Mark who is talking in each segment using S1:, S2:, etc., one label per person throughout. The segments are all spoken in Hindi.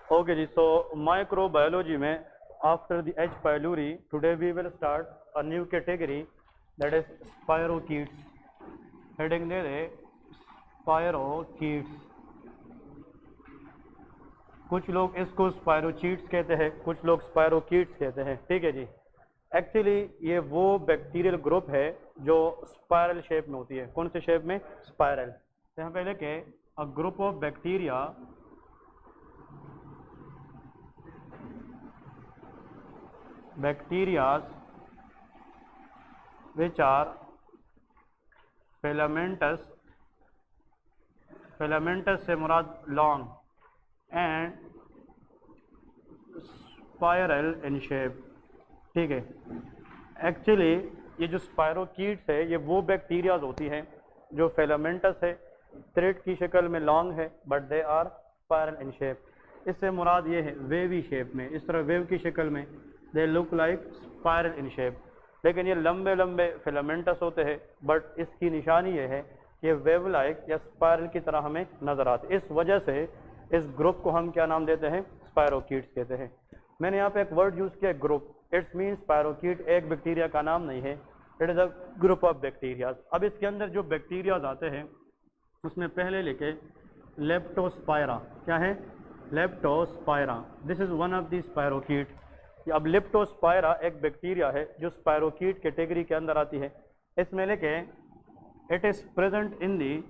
S1: ओके जी, सो माइक्रोबायोलॉजी में after the H. pylori today we will start a new category that is spirochetes. Heading दे दे स्पायरोकीट्स। कुछ लोग इसको स्पायरोचीट्स कहते हैं, कुछ लोग स्पायरोकीट्स कहते हैं। ठीक है जी। एक्चुअली ये वो बैक्टीरियल ग्रुप है जो स्पायरल शेप में होती है। कौन से शेप में? स्पायरल। तो यहाँ पे लिखे अ group of bacteria bacterias which are filamentous, filamentous से मुराद long and spiral in shape। ठीक है। एक्चुअली ये जो स्पायरोकीट्स है ये वो बैक्टीरियाज होती हैं जो फिलामेंटस है, थ्रेड की शक्ल में लॉन्ग है, but they are spiral in shape. इससे मुराद ये है वेवी शेप में, इस तरह वेव की शक्ल में, they look like spiral in shape. लेकिन ये लंबे लंबे फिलामेंटस होते हैं, बट इसकी निशानी ये है कि वेव लाइक या स्पायरल की तरह हमें नजर आते। इस वजह से इस ग्रुप को हम क्या नाम देते हैं? स्पायरोकीट्स कहते हैं। मैंने यहाँ पे एक वर्ड यूज किया ग्रुप। इट्स मीन स्पायरोकीट एक बैक्टीरिया का नाम नहीं है, it is a group of bacterias. अब इसके अंदर जो बैक्टीरियाज आते हैं उसमें पहले लिखे लेप्टोस्पायरा। क्या है? Leptospira. This is one of the spirochete. अब लेप्टोस्पायरा एक बैक्टीरिया है जो स्पायरोकीट कैटेगरी के अंदर आती है। इसमें लिखे it is present in the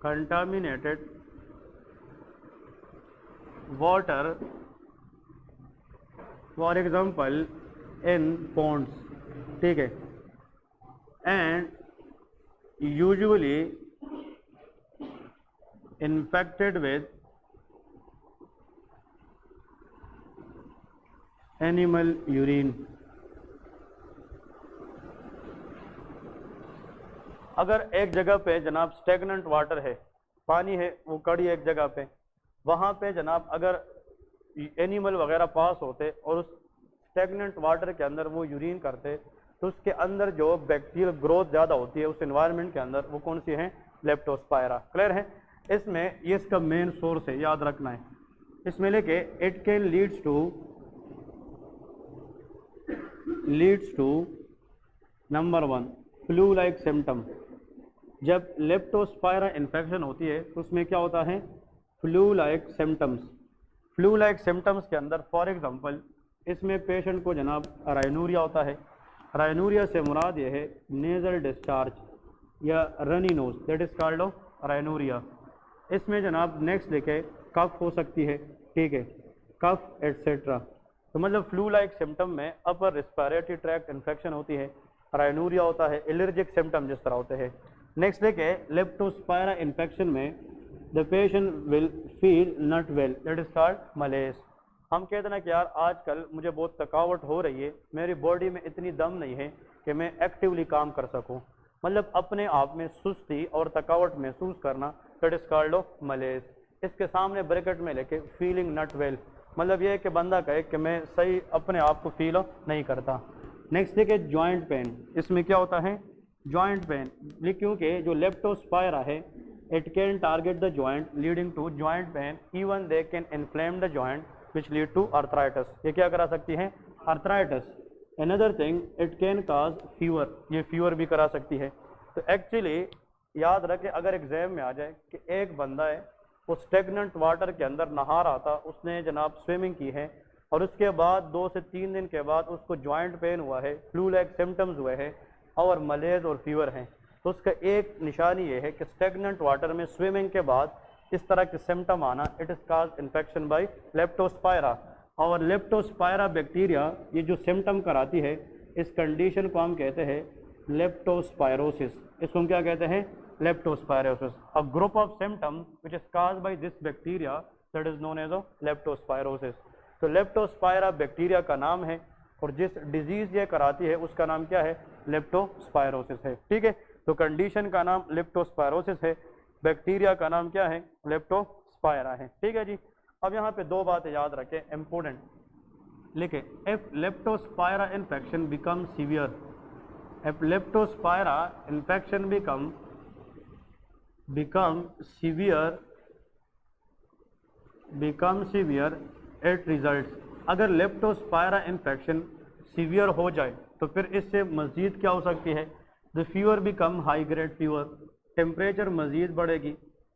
S1: contaminated water, for example in ponds। ठीक है। and usually infected with animal urine। अगर एक जगह पे जनाब स्टेगनेंट वाटर है, पानी है वो कड़ी एक जगह पे, वहाँ पे जनाब अगर एनिमल वगैरह पास होते और उस स्टेगनेंट वाटर के अंदर वो यूरिन करते तो उसके अंदर जो बैक्टीरियल ग्रोथ ज़्यादा होती है उस एनवायरनमेंट के अंदर, वो कौन सी है? लेप्टोस्पायरा। क्लियर है? इसमें ये इसका मेन सोर्स है, याद रखना है। इसमें लेके it can leads to number 1 flu like symptom. जब लेप्टोस्पायरा इन्फेक्शन होती है तो उसमें क्या होता है? Flu like symptoms. Flu like symptoms के अंदर फॉर एग्जांपल इसमें पेशेंट को जनाब राइनूरिया होता है। राइनूरिया से मुराद ये है नेजल डिस्चार्ज या runny nose, that is called rhinorrhoea. इसमें जनाब नेक्स्ट देखे कफ हो सकती है। ठीक है, कफ एट्सेट्रा। तो मतलब फ्लू लाइक सिम्टम में अपर रिस्पायरेटरी ट्रैक्ट इन्फेक्शन होती है, राइनूरिया होता है, एलर्जिक सिम्टम जिस तरह होते हैं। नेक्स्ट देखे लेप्टोस्पायरा इन्फेक्शन में the patient will feel not well, that is called malaise. हम कहते हैं ना कि यार आजकल मुझे बहुत थकावट हो रही है, मेरी बॉडी में इतनी दम नहीं है कि मैं एक्टिवली काम कर सकूं, मतलब अपने आप में सुस्ती और थकावट महसूस करना, दैट इज कॉल्ड मलेज। इसके सामने ब्रैकेट में लेके फीलिंग नॉट वेल, मतलब ये है कि बंदा कहे कि मैं सही अपने आप को फील नहीं करता। नेक्स्ट देखिए जॉइंट पेन। इसमें क्या होता है? जॉइंट पेन, क्योंकि जो लेप्टोस्पायरा है it can target the joint leading to joint pain, even they can inflame the joint which lead to arthritis. ये क्या करा सकती है? Arthritis. Another thing it can cause fever, ये फीवर भी करा सकती है। तो एक्चुअली याद रखें अगर एग्जाम में आ जाए कि एक बंदा है वो स्टेगनेंट वाटर के अंदर नहा रहा था, उसने जनाब स्विमिंग की है और उसके बाद 2 से 3 दिन के बाद उसको जॉइंट पेन हुआ है, फ्लू लाइक सिम्टम्स हुए हैं और मलेज और फीवर हैं, तो उसका एक निशानी ये है कि स्टेगनेंट वाटर में स्विमिंग के बाद इस तरह के सिम्टम आना, it is caused infection by Leptospira. और लेप्टोस्पायरा बैक्टीरिया ये जो सिम्टम कराती है इस कंडीशन को हम कहते हैं लेप्टोस्पायरोसिस। इसको हम क्या कहते हैं? Leptospirosis. A group of symptom which is caused by this bacteria that is known as leptospirosis. तो लेप्टोस्पायरा बैक्टीरिया का नाम है और जिस डिजीज ये कराती है उसका नाम क्या है? लेप्टोस्पायरोसिस है। ठीक है, तो कंडीशन का नाम लेप्टोस्पायरोसिस है, बैक्टीरिया का नाम क्या है? लेप्टोस्पायरा है। ठीक है जी। अब यहाँ पे 2 बातें याद रखें इंपॉर्टेंट, लिखे if Leptospira infection become severe, if leptospira infection become severe it results, अगर लेप्टोस्पायरा इन्फेक्शन सीवियर हो जाए तो फिर इससे मज़ीद क्या हो सकती है, the fever become high grade fever, temperature मज़ीद बढ़ेगी।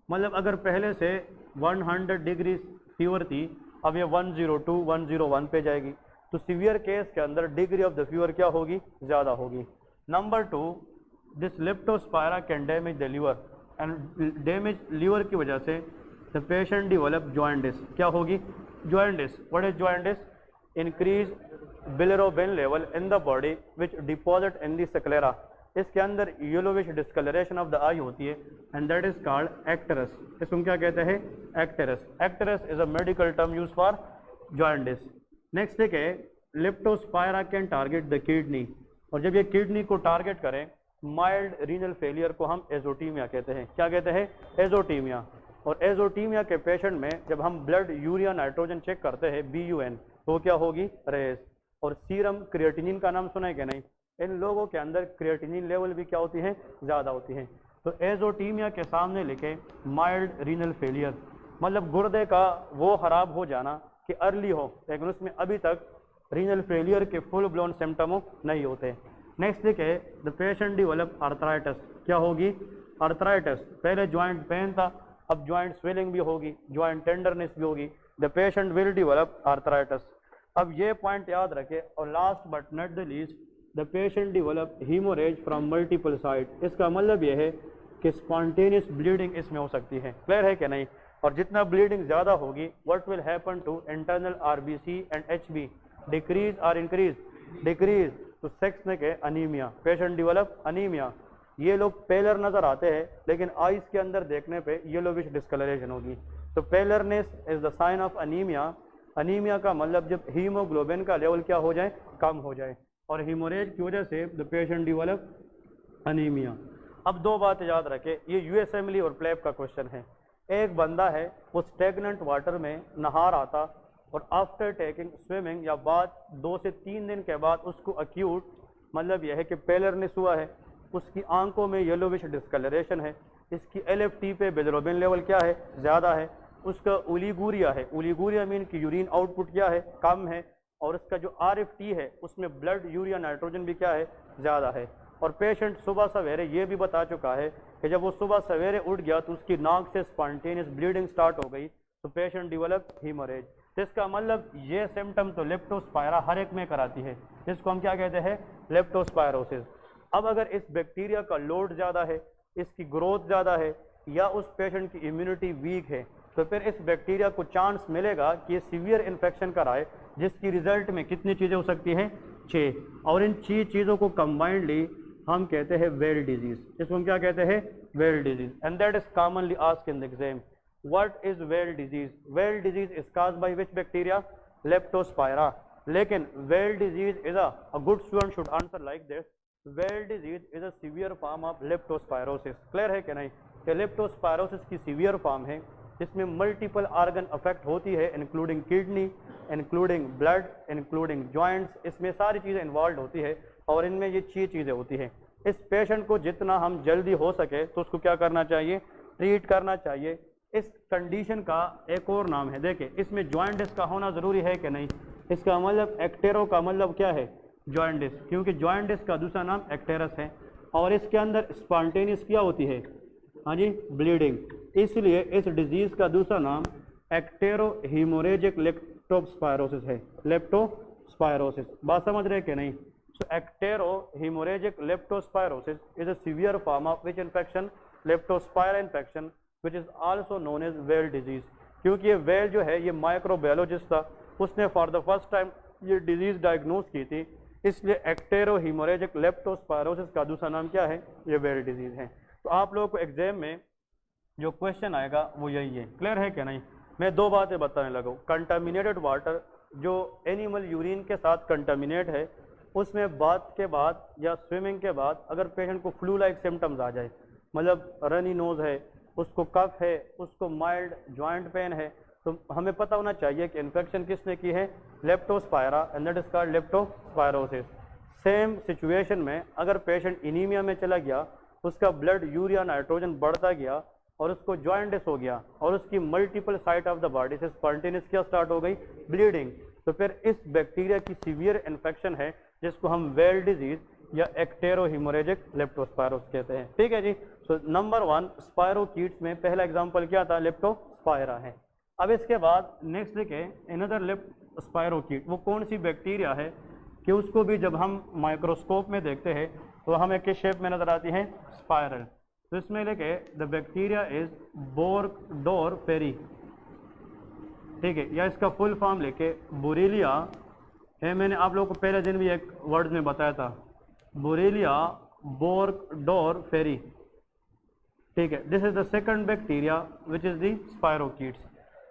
S1: मतलब अगर पहले से 100 डिग्री फीवर थी, अब ये 102 101 पे जाएगी, तो सीवियर केस के अंदर डिग्री ऑफ द फीवर क्या होगी, ज़्यादा होगी। Number 2, this leptospira can damage the liver and damage liver की वजह से द पेशेंट डिवेलप जॉइंटिस, क्या होगी, jaundice. What is jaundice, increase bilirubin level in the body which deposit in the sclera, इसके अंदर yellowish discolouration of the eye होती है and that is called icterus. इसको क्या कहते हैं, icterus. Icterus is a medical term use for jaundice. Next है leptospira can target the kidney, और जब ये किडनी को टारगेट करें, माइल्ड रीनल फेलियर को हम एजोटीमिया कहते हैं। क्या कहते हैं, एजोटीमिया। और एजोटीमिया के पेशेंट में जब हम ब्लड यूरिया नाइट्रोजन चेक करते हैं BUN, तो क्या होगी, रेस। और सीरम क्रिएटिनिन का नाम सुना है कि नहीं, इन लोगों के अंदर क्रिएटिनिन लेवल भी क्या होती है, ज़्यादा होती है। तो एजोटीमिया के सामने लिखे माइल्ड रीनल फेलियर, मतलब गुर्दे का वो खराब हो जाना कि अर्ली हो, लेकिन उसमें अभी तक रीनल फेलियर के फुल ब्लोन सिम्टम नहीं होते। नेक्स्ट लिखे द पेशेंट डिवेलप आर्थराइटिस, क्या होगी, आर्थराइटिस। पहले ज्वाइंट पेन था, अब ज्वाइंट स्वेलिंग भी होगी, ज्वाइंट टेंडरनेस भी होगी, the patient will develop arthritis. अब ये पॉइंट याद रखें। और last but not the least, the patient develop haemorrhage from multiple site, इसका मतलब यह है कि स्पॉन्टेनियस ब्लीडिंग इसमें हो सकती है। क्लियर है कि नहीं। और जितना ब्लीडिंग ज़्यादा होगी, what will happen to internal RBC and HB, decrease और इंक्रीज, डिक्रीज। तो सेक्स में के अनीमिया, पेशेंट डिवेलप अनीमिया। ये लोग पेलर नज़र आते हैं, लेकिन आइस के अंदर देखने पे येलोविश डिस्कलरेशन होगी। तो paleness is the sign of anaemia. Anaemia का मतलब जब हीमोग्लोबिन का लेवल क्या हो जाए, कम हो जाए, और हीमोरेज की वजह से द पेशेंट डिवेलप अनीमिया। अब दो बात याद रखें, ये USMLE और प्लेब का क्वेश्चन है। एक बंदा है, वो स्टेगनेंट वाटर में नहा रहा था, और आफ्टर टेकिंग स्विमिंग या बाद 2 से 3 दिन के बाद उसको अक्यूट, मतलब यह है कि पेलरनेस हुआ है, उसकी आंखों में येलोविश डिस्कलरेशन है, इसकी LFT पे बिलिरुबिन लेवल क्या है, ज़्यादा है, उसका ओलिगूरिया है, ओलिगूरिया मीन कि यूरिन आउटपुट क्या है, कम है, और उसका जो RFT है उसमें ब्लड यूरिया नाइट्रोजन भी क्या है, ज़्यादा है। और पेशेंट सुबह सवेरे ये भी बता चुका है कि जब वो सुबह सवेरे उठ गया तो उसकी नाक से स्पॉन्टेनियस ब्लीडिंग स्टार्ट हो गई, तो पेशेंट डिवेलप हीमोरेज। इसका मतलब ये सिम्टम तो लेप्टोस्पायरा हर एक में कराती है, जिसको हम क्या कहते हैं, लेप्टोस्पायरोसिस। अब अगर इस बैक्टीरिया का लोड ज़्यादा है, इसकी ग्रोथ ज़्यादा है, या उस पेशेंट की इम्यूनिटी वीक है, तो फिर इस बैक्टीरिया को चांस मिलेगा कि ये सीवियर इन्फेक्शन कराए, जिसकी रिजल्ट में कितनी चीज़ें हो सकती हैं, 6। और इन 6 चीज़ों को कंबाइंडली हम कहते हैं वेल डिजीज़। इसको हम क्या कहते हैं, Weil disease. And that is commonly asked in the exam, what is Weil disease. Weil disease is caused by which bacteria, leptospira. लेकिन Weil disease is a good student should answer like this, Weil disease is a severe form of leptospirosis. Clear है कि नहीं, कि लेप्टोस्पायरोसिस की सीवियर फॉर्म है, जिसमें मल्टीपल ऑर्गन अफेक्ट होती है, including kidney, including blood, including joints, इसमें सारी चीज़ें इन्वॉल्व होती है, और इनमें ये 6 चीज़ें होती हैं। इस पेशेंट को जितना हम जल्दी हो सके तो उसको क्या करना चाहिए, ट्रीट करना चाहिए। इस कंडीशन का एक और नाम है, देखिए इसमें जॉइंटिस का होना ज़रूरी है कि नहीं, इसका मतलब एक्टेरो का मतलब क्या है, जॉइंटिस, क्योंकि जॉइंटिस का दूसरा नाम एक्टेरस है, और इसके अंदर स्पॉन्टेनियस क्या होती है, हाँ जी, ब्लीडिंग। इसलिए इस डिजीज़ का दूसरा नाम एक्टेरो हीमोरेजिक लेप्टोस्पायरोसिस है, लेप्टोस्पायरोसिस। बात समझ रहे कि नहीं। So ictero haemorrhagic leptospirosis is a severe form of which infection, leptospira infection, which is also known as Weil disease. क्योंकि ये वेल जो है ये माइक्रोबायोलॉजिस्ट था, उसने फॉर द फर्स्ट टाइम ये डिजीज़ डायग्नोज की थी, इसलिए एक्टेरो हीमोरेजिक लेप्टोस्पायरोसिस का दूसरा नाम क्या है, ये वेल डिजीज़ है। तो आप लोगों को एग्जाम में जो क्वेश्चन आएगा वो यही है। क्लियर है कि नहीं। मैं 2 बातें बताने लगा हूँ। कंटामिनेटेड वाटर जो एनिमल यूरिन के साथ कंटामिनेट है, उसमें बात के बाद या स्विमिंग के बाद अगर पेशेंट को फ्लू लाइक सिम्टम्स आ जाए, मतलब रनी नोज है, उसको कफ है, उसको माइल्ड जॉइंट पेन है, तो हमें पता होना चाहिए कि इन्फेक्शन किसने की है, Leptospira, and that is called leptospirosis. Same situation में अगर पेशेंट इनीमिया में चला गया, उसका ब्लड यूरिया नाइट्रोजन बढ़ता गया और उसको जॉइंटिस हो गया और उसकी multiple site of the body से स्पॉन्टेनियस क्या स्टार्ट हो गई, ब्लीडिंग, तो फिर इस बैक्टीरिया की सीवियर इन्फेक्शन है जिसको हम वेल डिजीज या एक्टेरोहिमोरेजिक लेप्टोस्पायरोस कहते हैं। ठीक है जी। सो नंबर 1 स्पायरोकीट्स में पहला एग्जांपल क्या था, लेप्टोस्पायरा है। अब इसके बाद नेक्स्ट लिखे अनदर लेप्टोस्पायरोकीट, वो कौन सी बैक्टीरिया है कि उसको भी जब हम माइक्रोस्कोप में देखते हैं तो हमें किस शेप में नजर आती है, स्पायरल। तो इसमें लिखे द बैक्टीरिया इज बोर्कडोरफेरी, ठीक है, या इसका फुल फॉर्म लेके बोरेलिया है। मैंने आप लोगों को पहले दिन भी एक वर्ड में बताया था, बोरेलिया बोर्कडोरफेरी, ठीक है। This is the second bacteria which is the spirochetes.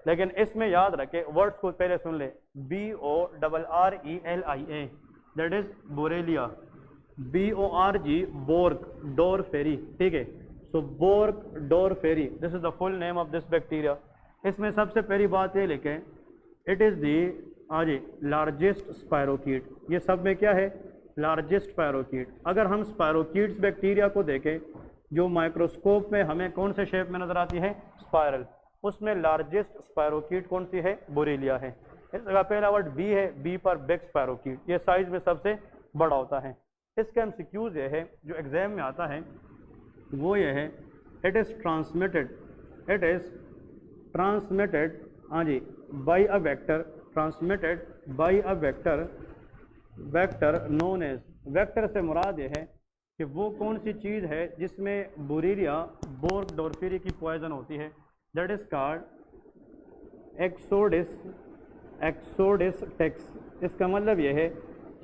S1: लेकिन इसमें याद रखे वर्ड्स को पहले सुन ले, BORRELIA, that is Borrelia, BORG burgdorferi, ठीक है। So burgdorferi, this is the full name of this bacteria. इसमें सबसे पहली बात ये लिखें, it is the largest spirochete. ये सब में क्या है, लार्जेस्ट स्पायरोकीट। अगर हम स्पायरोकीट्स बैक्टीरिया को देखें जो माइक्रोस्कोप में हमें कौन से शेप में नजर आती है, स्पायरल, उसमें लार्जेस्ट स्पायरोकीट कौन सी है, बोरेलिया है। इसका पहला वर्ड बी है, बी पर बिग स्पायरोकीट, ये साइज में सबसे बड़ा होता है। इसके एमसीक्यूज ये है जो एग्जाम में आता है वो ये है, इट इज ट्रांसमिटेड हाँ जी by a vector, transmitted by a vector known as, vector से मुराद ये है कि वो कौन सी चीज़ है जिसमें बोरेलिया बोर्कडोरफेरी की पॉइजन होती है, that is called exotoxins. इसका मतलब ये है,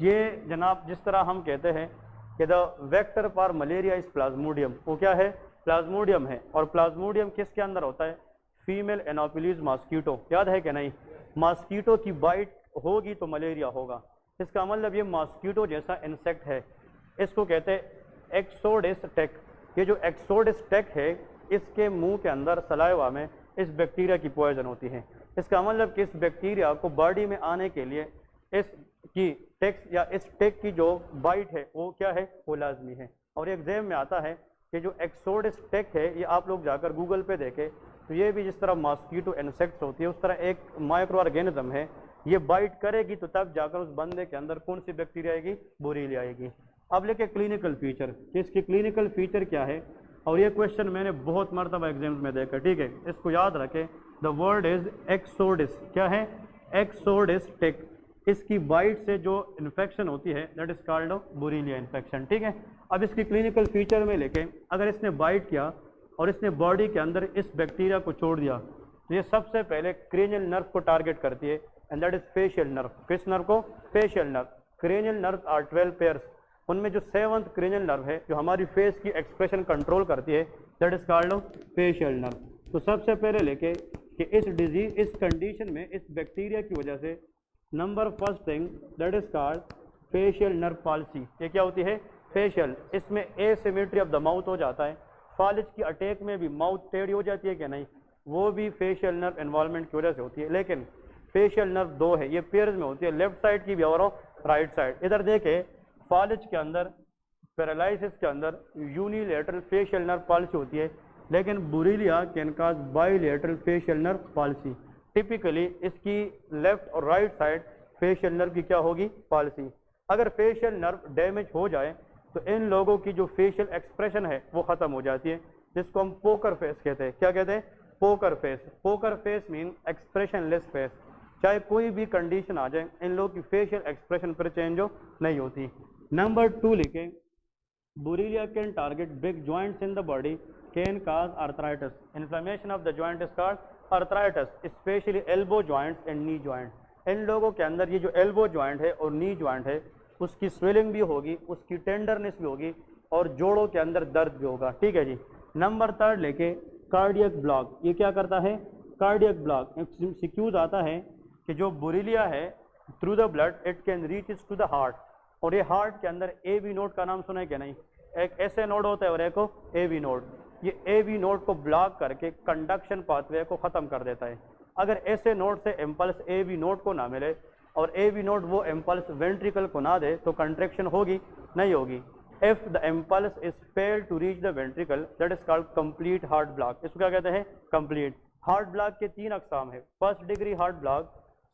S1: ये जनाब जिस तरह हम कहते हैं कि the vector for malaria is Plasmodium, वो क्या है, प्लाज्मोडियम है। और प्लाज्मोडियम किसके अंदर होता है, फीमेल एनोफिलीज मॉस्कीटो, याद है कि नहीं, मॉस्कीटो की बाइट होगी तो मलेरिया होगा। इसका मतलब ये मॉस्कीटो जैसा इंसेक्ट है, इसको कहते हैं एक्सोडिस टेक। ये जो एक्सोडिस टेक है इसके मुंह के अंदर सलाइवा में इस बैक्टीरिया की पॉइजन होती है। इसका मतलब कि इस बैक्टीरिया को बॉडी में आने के लिए इसकी टेक्स या इस टेक की जो बाइट है वो क्या है, वो लाजमी है। और एग्जाम में आता है कि जो एक्सोडिस टेक है ये आप लोग जाकर गूगल पे देखें तो ये भी जिस तरह मॉस्कीटो इंसेक्ट्स होती है उस तरह एक माइक्रो ऑर्गेनिज्म है, ये बाइट करेगी तो तब जाकर उस बंदे के अंदर कौन सी बैक्टीरिया आएगी, बोरेलिया आएगी। अब लेके क्लिनिकल फीचर, इसकी क्लिनिकल फीचर क्या है, और ये क्वेश्चन मैंने बहुत मरतबा एग्जाम में देखा, ठीक है, इसको याद रखें। द वर्ड इज एक्सोडिस, क्या है, एक्सोडिस टेक। इसकी बाइट से जो इन्फेक्शन होती है that is called Borrelia infection, ठीक है। अब इसकी क्लिनिकल फीचर में लेके अगर इसने बाइट किया और इसने बॉडी के अंदर इस बैक्टीरिया को छोड़ दिया तो ये सबसे पहले क्रेनियल नर्व को टारगेट करती है and that is facial nerve. किस नर्व को, facial nerve. Cranial nerve are 12 pairs, उनमें जो 7th क्रेनियल नर्व है जो हमारी फेस की एक्सप्रेशन कंट्रोल करती है that is called facial nerve. तो सबसे पहले लेके कि इस डिजीज, इस कंडीशन में इस बैक्टीरिया की वजह से number first thing that is called facial nerve policy. ये क्या होती है, फेशियल, इसमें एसिमेट्री ऑफ द माउथ हो जाता है। फालिज की अटैक में भी माउथ टेढ़ी हो जाती है कि नहीं, वो भी फेशियल नर्व इन्वॉल्वमेंट की वजह से होती है। लेकिन फेशियल नर्व 2 है, ये पेयर्स में होती है, लेफ्ट साइड की भी और राइट साइड। इधर देखे फालिज के अंदर, पैरालिसिस के अंदर यूनिलेटरल फेशियल नर्व पॉलिसी होती है, लेकिन Borrelia can cause bilateral facial nerve policy. Typically इसकी लेफ्ट और राइट साइड फेशियल नर्व की क्या होगी, पॉलिसी। अगर फेशियल नर्व डैमेज हो जाए तो इन लोगों की जो फेशियल एक्सप्रेशन है वो खत्म हो जाती है, जिसको हम पोकर फेस कहते हैं। क्या कहते हैं, poker face. Poker face mean expression less face. चाहे कोई भी कंडीशन आ जाए इन लोगों की फेशियल एक्सप्रेशन पर चेंज हो नहीं होती। नंबर 2 लिखे, Borrelia can target big joints in the body, can cause arthritis. Inflammation of the joint is called arthritis, especially elbow joints and knee joint. इन लोगों के अंदर ये जो एल्बो जॉइंट है और नी जॉइंट है उसकी स्वेलिंग भी होगी, उसकी टेंडरनेस भी होगी और जोड़ों के अंदर दर्द भी होगा, ठीक है जी। नंबर 3 लेके कार्डियक ब्लॉक, ये क्या करता है, कार्डियक ब्लॉक। सिक्यूज आता है कि जो बोरेलिया है through the blood it can reach to the heart, और ये हार्ट के अंदर AV नोड का नाम सुना है क्या नहीं, एक ऐसे नोड होता है और एक AV नोड। ये AV नोड को ब्लॉक करके कंडक्शन पाथवे को ख़त्म कर देता है। अगर ऐसे नोड से इम्पल्स AV नोड को ना मिले और AV नोड वो इम्पल्स वेंट्रिकल को ना दे तो कंट्रैक्शन होगी नहीं होगी। If the impulse is fail to reach the ventricle that is called complete heart block. इसको क्या कहते हैं? कंप्लीट। हार्ट ब्लॉक के 3 अकसाम है, first degree heart block,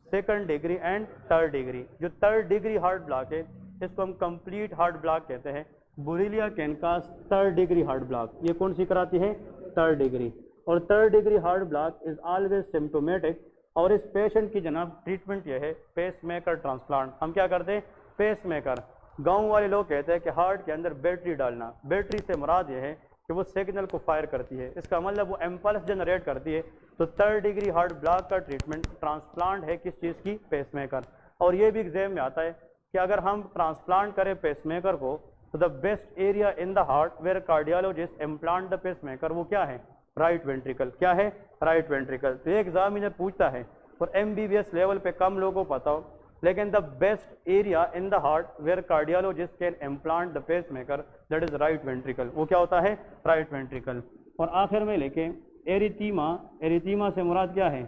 S1: second degree and third degree. जो थर्ड डिग्री हार्ट ब्लॉक है इसको हम कंप्लीट हार्ट ब्लॉक कहते हैं। Borrelia can cause third degree heart block. ये कौन सी कराती है? Third degree. और third degree heart block is always symptomatic. और इस पेशेंट की जनाब ट्रीटमेंट ये है पेस मेकर ट्रांसप्लांट। हम क्या करते हैं? Pacemaker. गाँव वाले लोग कहते हैं कि हार्ट के अंदर बैटरी डालना। बैटरी से मुराद ये है कि वो सिग्नल को फायर करती है, इसका मतलब वो इम्पल्स जनरेट करती है। तो थर्ड डिग्री हार्ट ब्लॉक का ट्रीटमेंट ट्रांसप्लांट है। किस चीज़ की? पेसमेकर। और ये भी एग्जाम में आता है कि अगर हम ट्रांसप्लांट करें पेसमेकर को तो the best area in the heart where cardiologist implant the pacemaker वो क्या है? Right ventricle. क्या है? Right ventricle. तो ये एग्जामिनर पूछता है और MBBS लेवल पे कम लोगों को पता हो, लेकिन the best area in the heart where cardiologist can implant the pacemaker that is right ventricle. वो क्या होता है? Right ventricle. और आखिर में लेके एरिथीमा। एरिथीमा से मुराद क्या है?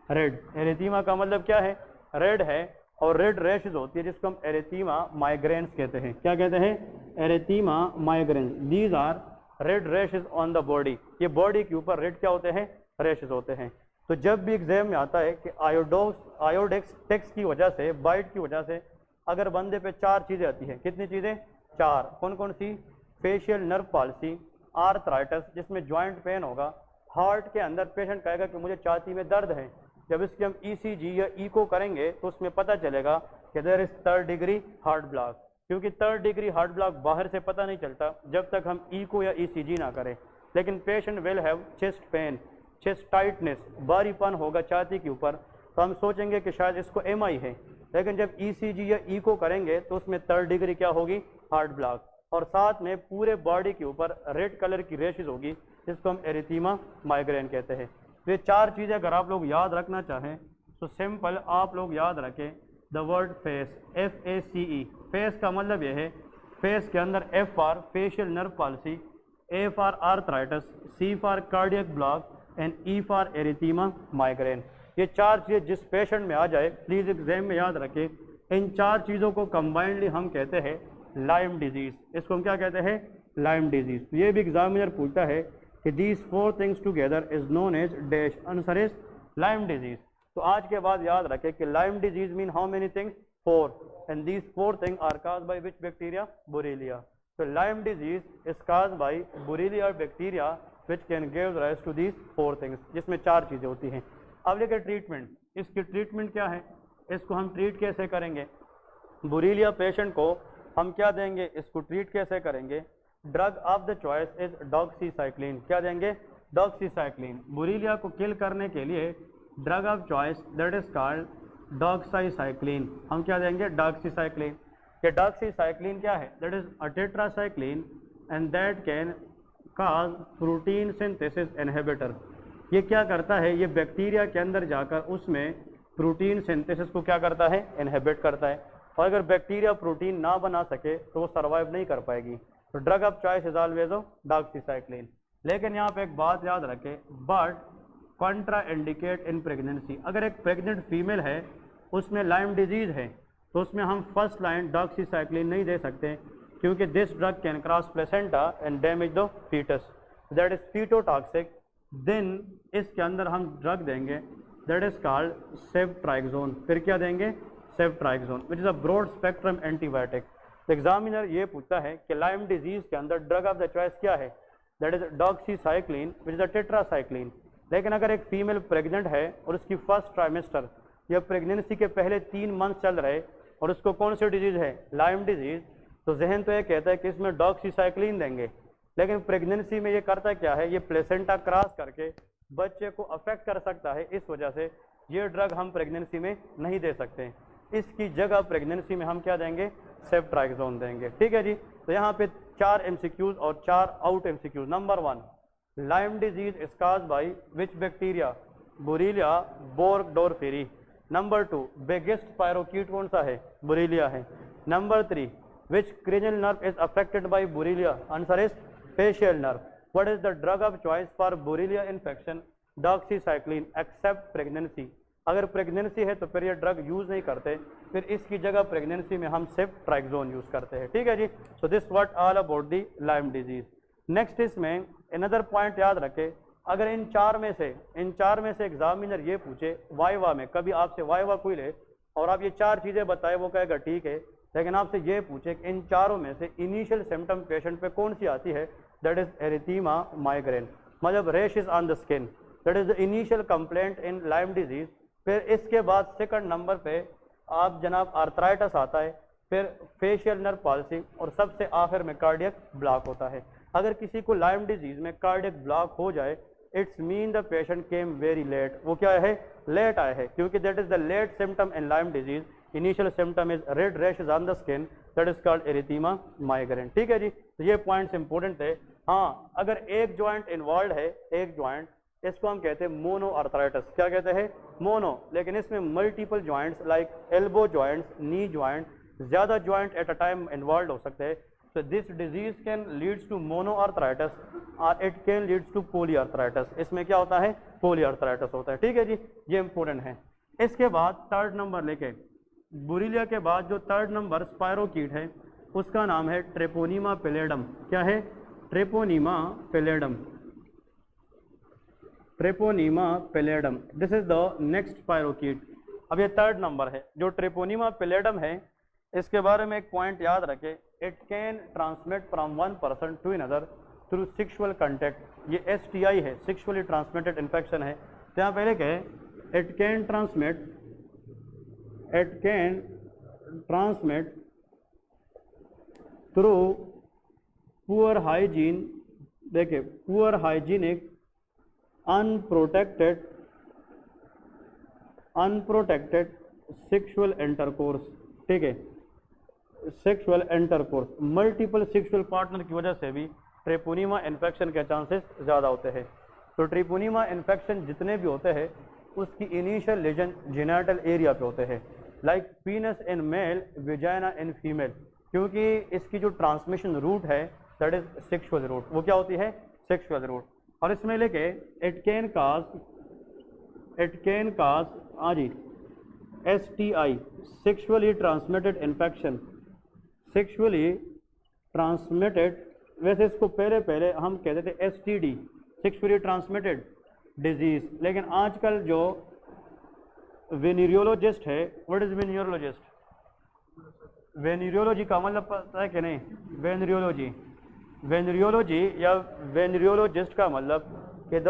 S1: रेड। एरिथीमा का मतलब क्या है? रेड है। और रेड रैशेज होती है जिसको हम एरिथीमा माइग्रेन्स कहते हैं। क्या कहते हैं? Erythema migrans. These are red rashes on the body. ये बॉडी के ऊपर रेड क्या होते हैं? रैशेज होते हैं। तो जब भी एग्जाम में आता है कि आयोडेक्स टेक्स की वजह से, बाइट की वजह से अगर बंदे पे 4 चीज़ें आती हैं। कितनी चीज़ें? 4। कौन कौन सी? फेशियल नर्व पॉलिसी, आर्थराइटिस जिसमें जॉइंट पेन होगा, हार्ट के अंदर पेशेंट कहेगा कि मुझे छाती में दर्द है। जब इसकी हम ECG या इको करेंगे तो उसमें पता चलेगा कि there is third degree heart block. क्योंकि थर्ड डिग्री हार्ट ब्लॉक बाहर से पता नहीं चलता जब तक हम इको या ECG ना करें। लेकिन patient will have chest pain, chest tightness, भारीपन होगा छाती के ऊपर, तो हम सोचेंगे कि शायद इसको MI है। लेकिन जब ECG या इको करेंगे तो उसमें थर्ड डिग्री क्या होगी? Heart block. और साथ में पूरे बॉडी के ऊपर रेड कलर की रैशेज होगी जिसको हम एरिथीमा माइग्रेन कहते हैं। ये 4 चीज़ें अगर आप लोग याद रखना चाहें तो सिंपल आप लोग याद रखें the word face, FACE। Face का मतलब यह है, फेस के अंदर F for facial nerve policy, A for arthritis, C for cardiac block and E for erythema migraine. ये 4 चीज़ें जिस पेशेंट में आ जाए प्लीज़ एग्जाम में याद रखें। इन 4 चीज़ों को कंबाइंडली हम कहते हैं लाइम डिजीज़। इसको हम क्या कहते हैं? Lyme disease. तो ये भी एग्जामिनर पूछता है कि these 4 things together is known as dash, answer is Lyme disease. तो आज के बाद याद रखें कि Lyme disease mean how many things? 4, and these 4 things are caused by which bacteria? Borrelia. तो Lyme disease is caused by Borrelia bacteria which can give rise to these 4 things, जिसमें 4 चीज़ें होती हैं। अब लेकर ट्रीटमेंट, इसकी ट्रीटमेंट क्या है? इसको हम ट्रीट कैसे करेंगे? बुरीलिया पेशेंट को हम क्या देंगे? इसको ट्रीट कैसे करेंगे? Drug of the choice is doxycycline. क्या देंगे? डॉक्सीसाइक्लिन। बुरीलिया को किल करने के लिए drug of choice that is called doxycycline. हम क्या देंगे? डॉक्सीसाइक्लिन। ये डॉक्सीसाइक्लिन क्या है? That is a tetracycline and that can cause protein synthesis inhibitor. ये क्या करता है? ये बैक्टीरिया के अंदर जाकर उसमें प्रोटीन सिंथेसिस को क्या करता है? इनहिबिट करता है। और अगर बैक्टीरिया प्रोटीन ना बना सके तो वो सर्वाइव नहीं कर पाएगी। तो drug of choice is always doxycycline. लेकिन यहाँ पे एक बात याद रखें, but Contra indicate in pregnancy. अगर एक प्रेग्नेंट फीमेल है उसमें लाइम डिजीज़ है तो उसमें हम फर्स्ट लाइन डॉक्सीसाइक्लिन नहीं दे सकते, क्योंकि this drug can cross placenta and damage the fetus, that is fetotoxic. Then इसके अंदर हम ड्रग देंगे दैट इज कॉल्ड सेफ्ट्राइक्सोन। फिर क्या देंगे? Ceftriaxone which is a broad spectrum antibiotic. Examiner ये पूछता है कि लाइम डिजीज़ के अंदर ड्रग ऑफ द चॉइस क्या है? That is doxycycline which is a tetracycline. लेकिन अगर एक फीमेल प्रेग्नेंट है और उसकी फर्स्ट ट्राइमेस्टर या प्रेगनेंसी के पहले 3 मंथ चल रहे और उसको कौन सी डिजीज़ है? लाइम डिजीज़, तो जहन तो ये कहता है कि इसमें डॉक्सीसाइक्लिन देंगे। लेकिन प्रेगनेंसी में ये करता क्या है? ये प्लेसेंटा क्रॉस करके बच्चे को अफेक्ट कर सकता है, इस वजह से ये ड्रग हम प्रेगनेंसी में नहीं दे सकते। इसकी जगह प्रेगनेंसी में हम क्या देंगे? सेफ्ट्राइक्सोन देंगे। ठीक है जी। तो यहाँ पे 4 MCQs और 4 out MCQs। Number 1, Lyme disease is caused by which bacteria? Borrelia burgdorferi. Number 2, biggest spirochete कौन सा है? बुरीलिया है। Number 3, which cranial nerve is affected by Borrelia? Answer is facial nerve. What is the drug of choice for Borrelia infection? Doxycycline, except pregnancy. अगर प्रेगनेंसी है तो फिर ये ड्रग यूज़ नहीं करते, फिर इसकी जगह प्रेगनेंसी में हम सेफ्ट्राइक्सोन यूज़ करते हैं। ठीक है जी। So this what all about the Lyme disease. Next इसमें अनदर पॉइंट याद रखें, अगर इन चार में से एग्जामिनर ये पूछे वाइवा में, कभी आपसे वाइवा कोई ले और आप ये चार चीज़ें बताए, वो कहेगा ठीक है, लेकिन आपसे ये पूछे कि इन चारों में से इनिशियल सिम्टम पेशेंट पे कौन सी आती है, दैट इज एरिथीमा माइग्रेन, मतलब rashes on the skin, that is the initial complaint in Lyme disease. फिर इसके बाद सेकंड नंबर पे आप जनाब आर्थराइटिस आता है, फिर फेशियल नर्व पॉल्सी और सबसे आखिर में कार्डियक ब्लॉक होता है। अगर किसी को लाइम डिजीज में कार्डियक ब्लॉक हो जाए, it's mean the patient came very late, वो क्या है, लेट आए है, क्योंकि that is the late symptom in Lyme disease. Initial symptom is red rashes on the skin, that is called erythema migrans. ठीक है जी। तो ये पॉइंट्स इंपॉर्टेंट है। हाँ, अगर एक जॉइंट इन्वॉल्व है, एक जॉइंट, इसको हम कहते हैं मोनो आर्थराइटिस। क्या कहते हैं, मोनो, लेकिन इसमें multiple joints like elbow joints, knee joint, ज़्यादा joint at a time involve हो सकते हैं। So this disease can leads to monoarthritis or it can leads to polyarthritis। इसमें क्या होता है, polyarthritis होता है। ठीक है जी, ये इंपॉर्टेंट है। इसके बाद थर्ड नंबर लेके, बुरीलिया के बाद जो थर्ड नंबर स्पायरोकीट है, उसका नाम है ट्रेपोनीमा पैलेडम। क्या है, ट्रेपोनीमा पैलेडम, ट्रेपोनीमा पैलेडम, दिस इज द नेक्स्ट स्पायरोकीट। अब ये थर्ड नंबर है। जो ट्रेपोनीमा पैलेडम है, इसके बारे में एक पॉइंट याद रखें, it can transmit from one person to another through sexual contact. ये STI है, सेक्सुअली ट्रांसमिटेड इन्फेक्शन है। तो यहाँ पहले कहे it can transmit through poor hygiene, देखिए poor hygienic unprotected sexual intercourse. ठीक है, sexual intercourse, multiple sexual partner की वजह से भी ट्रेपोनीमा इन्फेक्शन के चांसेस ज़्यादा होते हैं। तो ट्रेपोनीमा इन्फेक्शन जितने भी होते हैं, उसकी इनिशियल लीजन जेनिटल एरिया पे होते हैं, like penis in male, vagina in female, क्योंकि इसकी जो ट्रांसमिशन रूट है दैट इज सेक्सुअल रूट। वो क्या होती है, सेक्सुअल रूट। और इसमें लेके इट कैन काज जी STI, sexually transmitted infection, sexually transmitted, वैसे इसको पहले हम कहते थे STD, सेक्सुअली ट्रांसमिटेड डिजीज, लेकिन आजकल जो वेनेरियोलॉजिस्ट है, व्हाट इज वेनेरियोलॉजिस्ट, वेनेरियोलॉजी का मतलब पता है कि नहीं, वेनेरियोलॉजी या वेनेरियोलॉजिस्ट का मतलब कि द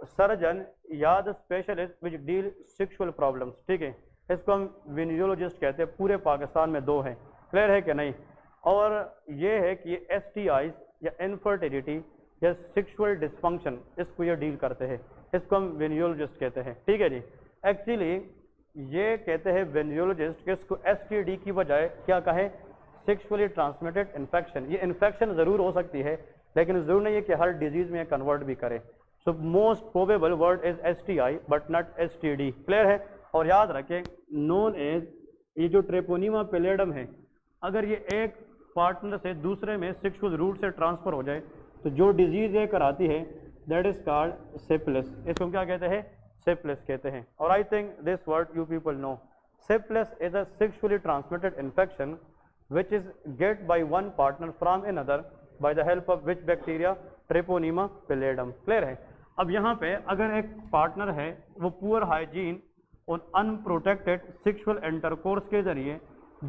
S1: सर्जन या the specialist which deal sexual problems. ठीक है, इसको हम वेनेरियोलॉजिस्ट कहते हैं। पूरे पाकिस्तान में 2 हैं, क्लियर है कि नहीं। और ये है कि ये STIs या इनफर्टिलिटी या सेक्सुअल डिसफंक्शन, इसको ये डील करते हैं, इसको हम वेनेरियोलॉजिस्ट कहते हैं। ठीक है जी। एक्चुअली ये कहते हैं वेनेरियोलॉजिस्ट कि इसको STD की बजाय क्या कहें, सेक्सुअली ट्रांसमिटेड इन्फेक्शन। ये इन्फेक्शन ज़रूर हो सकती है, लेकिन ज़रूर नहीं है कि हर डिजीज़ में कन्वर्ट भी करे। So most probable word is STI but not STD, clear है। और याद रखें, नोन एज, ये जो ट्रेपोनीमा पैलेडम है, अगर ये एक पार्टनर से दूसरे में सेक्सुअल रूट से ट्रांसफर हो जाए, तो जो डिजीज़ ये कराती है दैट इज कॉल्ड सिफिलिस। इसको क्या कहते हैं, सिफिलिस कहते हैं। और I think this word you people know. Syphilis is a sexually transmitted infection which is get by one partner from another by the help of which bacteria, Treponema pallidum, clear है। अब यहाँ पे अगर एक पार्टनर है, वो पुअर हाइजीन और अनप्रोटेक्टेड सेक्सुअल इंटरकोर्स के जरिए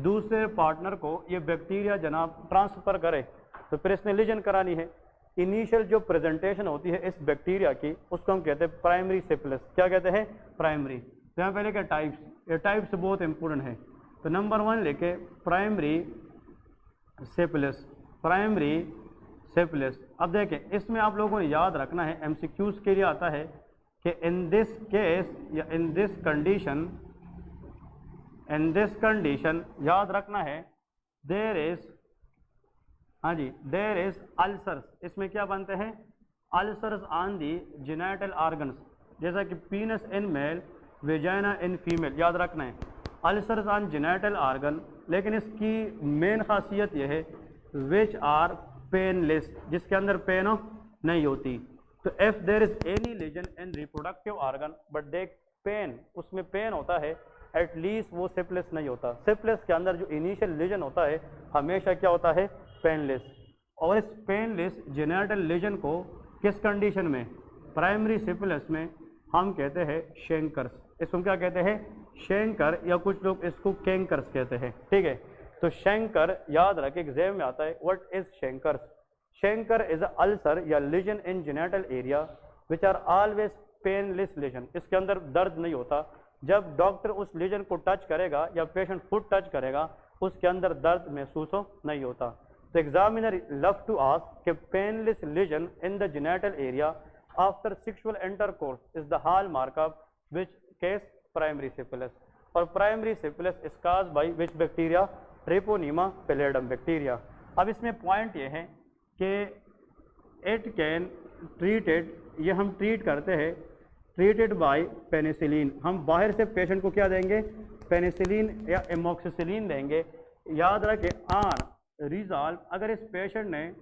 S1: दूसरे पार्टनर को ये बैक्टीरिया जनाब ट्रांसफर करे, तो फिर इसने लीजन करानी है। इनिशियल जो प्रेजेंटेशन होती है इस बैक्टीरिया की, उसको हम कहते हैं प्राइमरी सिफिलिस। क्या कहते हैं, प्राइमरी। तो यहाँ पहले क्या टाइप्स, ये टाइप्स बहुत इंपॉर्टेंट है। तो नंबर 1 लेके प्राइमरी सिफिलिस, प्राइमरी सिफिलिस। अब देखें, इसमें आप लोगों ने याद रखना है, MCQs के लिए आता है कि इन दिस केस या इन दिस कंडीशन याद रखना है देयर इज, हाँ जी, देयर इज अल्सर्स। इसमें क्या बनते हैं, ulcers on the genital organs, जैसा कि penis in male, vagina in female, याद रखना है अल्सर्स ऑन जेनिटल ऑर्गन। लेकिन इसकी मेन खासियत यह है विच आर पेनलेस, जिसके अंदर पेन नहीं होती। तो if there is any lesion in reproductive organ but they pain, उसमें पेन होता है, एटलीस्ट वो सिफिलिस नहीं होता। सिफिलिस के अंदर जो इनिशियल लीजन होता है हमेशा क्या होता है, पेनलेस। और इस पेनलेस जेनेटल लीजन को किस कंडीशन में, प्राइमरी सिफिलिस में हम कहते हैं शेंकर्स। इसको क्या कहते हैं, शेंकर, या कुछ लोग इसको कैंकर्स कहते हैं, ठीक है। तो शेंकर याद रखें, एग्जाम में आता है, what is chancres. Chancre is a ulcer या lesion in genital area which are always painless lesion. इसके अंदर दर्द नहीं होता। जब डॉक्टर उस लीजन को टच करेगा या पेशेंट खुद टच करेगा, उसके अंदर दर्द महसूस नहीं होता। तो एग्जामिनर लव टू आस्क कि painless lesion in the genital area after sexual intercourse is the hallmark of which case, primary syphilis. और primary syphilis is caused by which bacteria, Treponema pallidum bacteria. अब इसमें पॉइंट ये है कि इट कैन ट्रीटेड, ये हम ट्रीट करते हैं, ट्रीटेड बाय पेनिसिलिन। हम बाहर से पेशेंट को क्या देंगे, पेनिसिलिन या एमोक्सिसिलिन देंगे। याद रखें, आर रिजॉल्व, अगर इस पेशेंट ने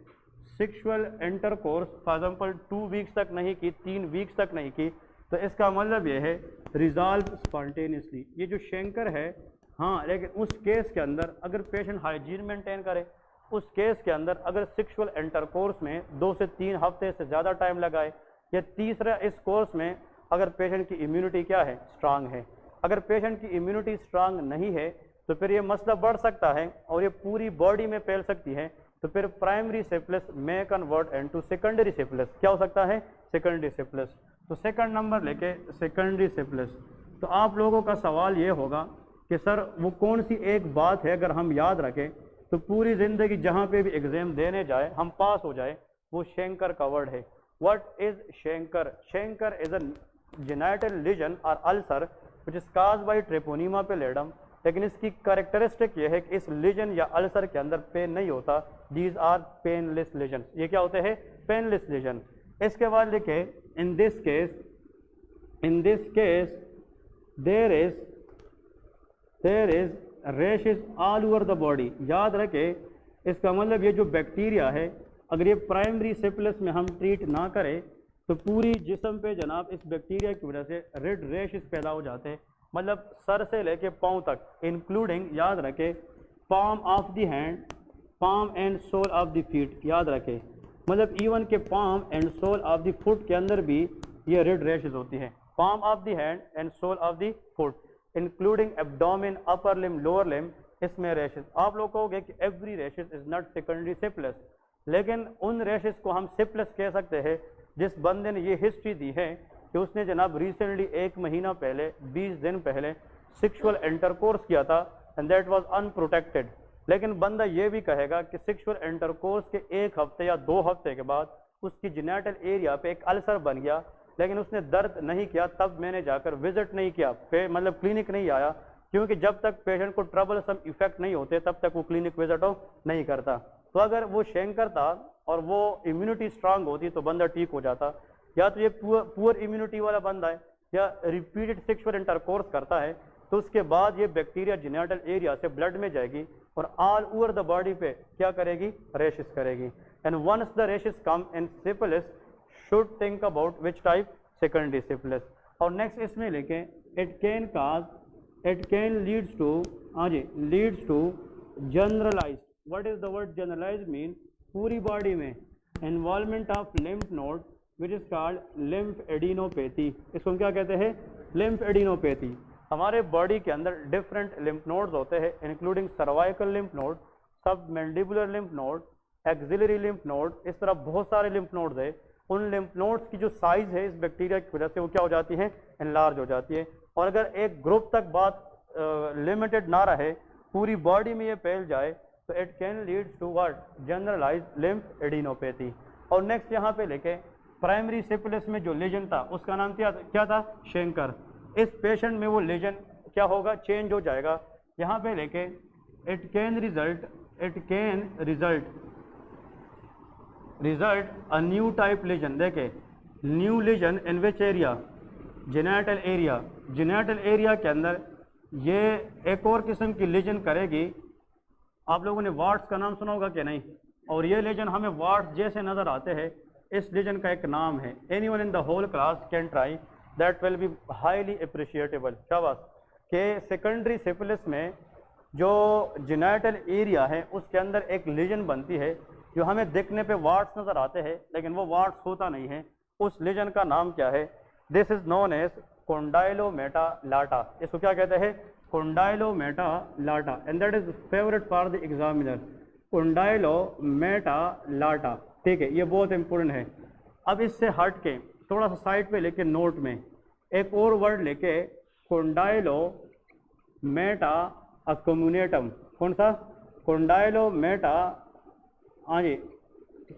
S1: sexual intercourse for example 2 weeks तक नहीं की, 3 वीक्स तक नहीं की, तो इसका मतलब ये है रिजॉल्व स्पॉन्टेनियसली। ये जो शेंकर है, हाँ, लेकिन उस केस के अंदर अगर पेशेंट हाइजीन मेंटेन करे, उस केस के अंदर अगर सेक्सुअल इंटरकोर्स में 2 से 3 हफ्ते से ज़्यादा टाइम लगाए, या तीसरा इस कोर्स में अगर पेशेंट की इम्यूनिटी क्या है, स्ट्रांग है। अगर पेशेंट की इम्यूनिटी स्ट्रांग नहीं है तो फिर ये मसला बढ़ सकता है और ये पूरी बॉडी में फैल सकती है। तो फिर प्राइमरी सिफिलिस में कन्वर्ट इनटू सेकेंडरी सिफिलिस। क्या हो सकता है, सेकेंडरी सिफिलिस। तो सेकंड नंबर लेके सेकेंडरी सिफिलिस। तो आप लोगों का सवाल ये होगा कि सर वो कौन सी एक बात है अगर हम याद रखें तो पूरी ज़िंदगी जहाँ पे भी एग्ज़ाम देने जाए हम पास हो जाए, वो शेंकर का वर्ड है। What is chancre? Chancre is a genital lesion और ulcer which is caused by Treponema pallidum. लेकिन इसकी कैरेक्टरिस्टिक ये है कि इस लीजन या अल्सर के अंदर पेन नहीं होता। These are painless lesion. ये क्या होते हैं, पेनलेस लीजन। इसके बाद लिखे in this case there is rashes all over the body. याद रखे, इसका मतलब ये जो बैक्टीरिया है अगर ये प्राइमरी सिफिलिस में हम ट्रीट ना करें तो पूरी जिस्म पे जनाब इस बैक्टीरिया की वजह से रेड रैशेस पैदा हो जाते हैं। मतलब सर से लेके पाँव तक, इंक्लूडिंग याद रखे palm of the hand, palm and sole of the feet. याद रखे मतलब इवन के palm and sole of the foot के अंदर भी ये रेड रैशेस होती है। Palm of the hand and sole of the foot including abdomen, upper limb, lower limb, इसमें रैशेस। आप लोग कहोगे कि every rashes is not secondary syphilis, लेकिन उन रैशेस को हम सिफिलिस कह सकते हैं जिस बंदे ने ये हिस्ट्री दी है कि उसने जनाब रिसेंटली 1 महीना पहले, 20 दिन पहले सेक्सुअल इंटरकोर्स किया था एंड दैट वाज अनप्रोटेक्टेड। लेकिन बंदा ये भी कहेगा कि सेक्सुअल इंटरकोर्स के 1 हफ्ते या 2 हफ्ते के बाद उसकी जेनेटल एरिया पे एक अल्सर बन गया, लेकिन उसने दर्द नहीं किया, तब मैंने जाकर विजिट नहीं किया, मतलब क्लिनिक नहीं आया, क्योंकि जब तक पेशेंट को ट्रबल सम इफेक्ट नहीं होते तब तक वो क्लिनिक विजिट नहीं करता। तो अगर वो शेंकर था और वो इम्यूनिटी स्ट्रांग होती तो बंदा ठीक हो जाता। या तो ये पुअर इम्यूनिटी वाला बंदा है या रिपीटेड सेक्सुअल इंटरकोर्स करता है, तो उसके बाद ये बैक्टीरिया जेनेटल एरिया से ब्लड में जाएगी और ऑल ओवर द बॉडी पे क्या करेगी, रैशेस करेगी। And once the rashes come in syphilis should think about which type, secondary syphilis. और नेक्स्ट इसमें लेके इट कैन लीड्स टू, हाँ जी, leads to generalise. What is the word generalise mean? पूरी बॉडी में involvement of lymph node which is called लिम्फ एडिनोपैथी। इसको क्या कहते हैं, लिम्फ एडिनोपैथी। हमारे बॉडी के अंदर डिफरेंट लिम्फ नोड्स होते हैं इंक्लूडिंग सर्वाइकल लिम्फ नोड, सब mandibular lymph node, axillary lymph node, इस तरह बहुत सारे लिम्फ नोड्स है। उन लिम्फ नोड्स की जो साइज है इस बैक्टीरिया की वजह से वो क्या हो जाती है, एनलार्ज हो जाती है। और अगर एक ग्रुप तक बात लिमिटेड ना रहे, पूरी बॉडी में ये फैल जाए, तो it can lead to what, generalise lymphadenopathy. और नेक्स्ट यहाँ पे लेके प्राइमरी सिफिलिस में जो लीजन था उसका नाम क्या था, शेंकर। इस पेशेंट में वो लीजन क्या होगा, चेंज हो जाएगा। यहाँ पे लेके it can result a new type lesion. देखे new lesion in which area, genital area. Genital area के अंदर ये एक और किस्म की लीजन करेगी। आप लोगों ने वार्ड्स का नाम सुना होगा कि नहीं? और ये लीजन हमें वार्ड्स जैसे नज़र आते हैं, इस लीजन का एक नाम है। Anyone in the whole class can try that will be highly appreciatable. शाबाश। के सेकेंडरी सिफिलिस में जो जेनाइटल एरिया है उसके अंदर एक लीजन बनती है जो हमें देखने पे वार्ड्स नज़र आते हैं लेकिन वो वार्ड्स होता नहीं है। उस लीजन का नाम क्या है? This is known as condylomata lata. इसको क्या कहते हैं? Condylomata lata. And that is favourite for the examiner, condylomata lata. ठीक है, ये बहुत इंपॉर्टेंट है। अब इससे हट के थोड़ा सा साइड पे लेके नोट में एक और वर्ड लेके कोंडाइलोमेटा अक्यूमुलेटम। कौन सा? कोंडाइलोमेटा, हाँ जी,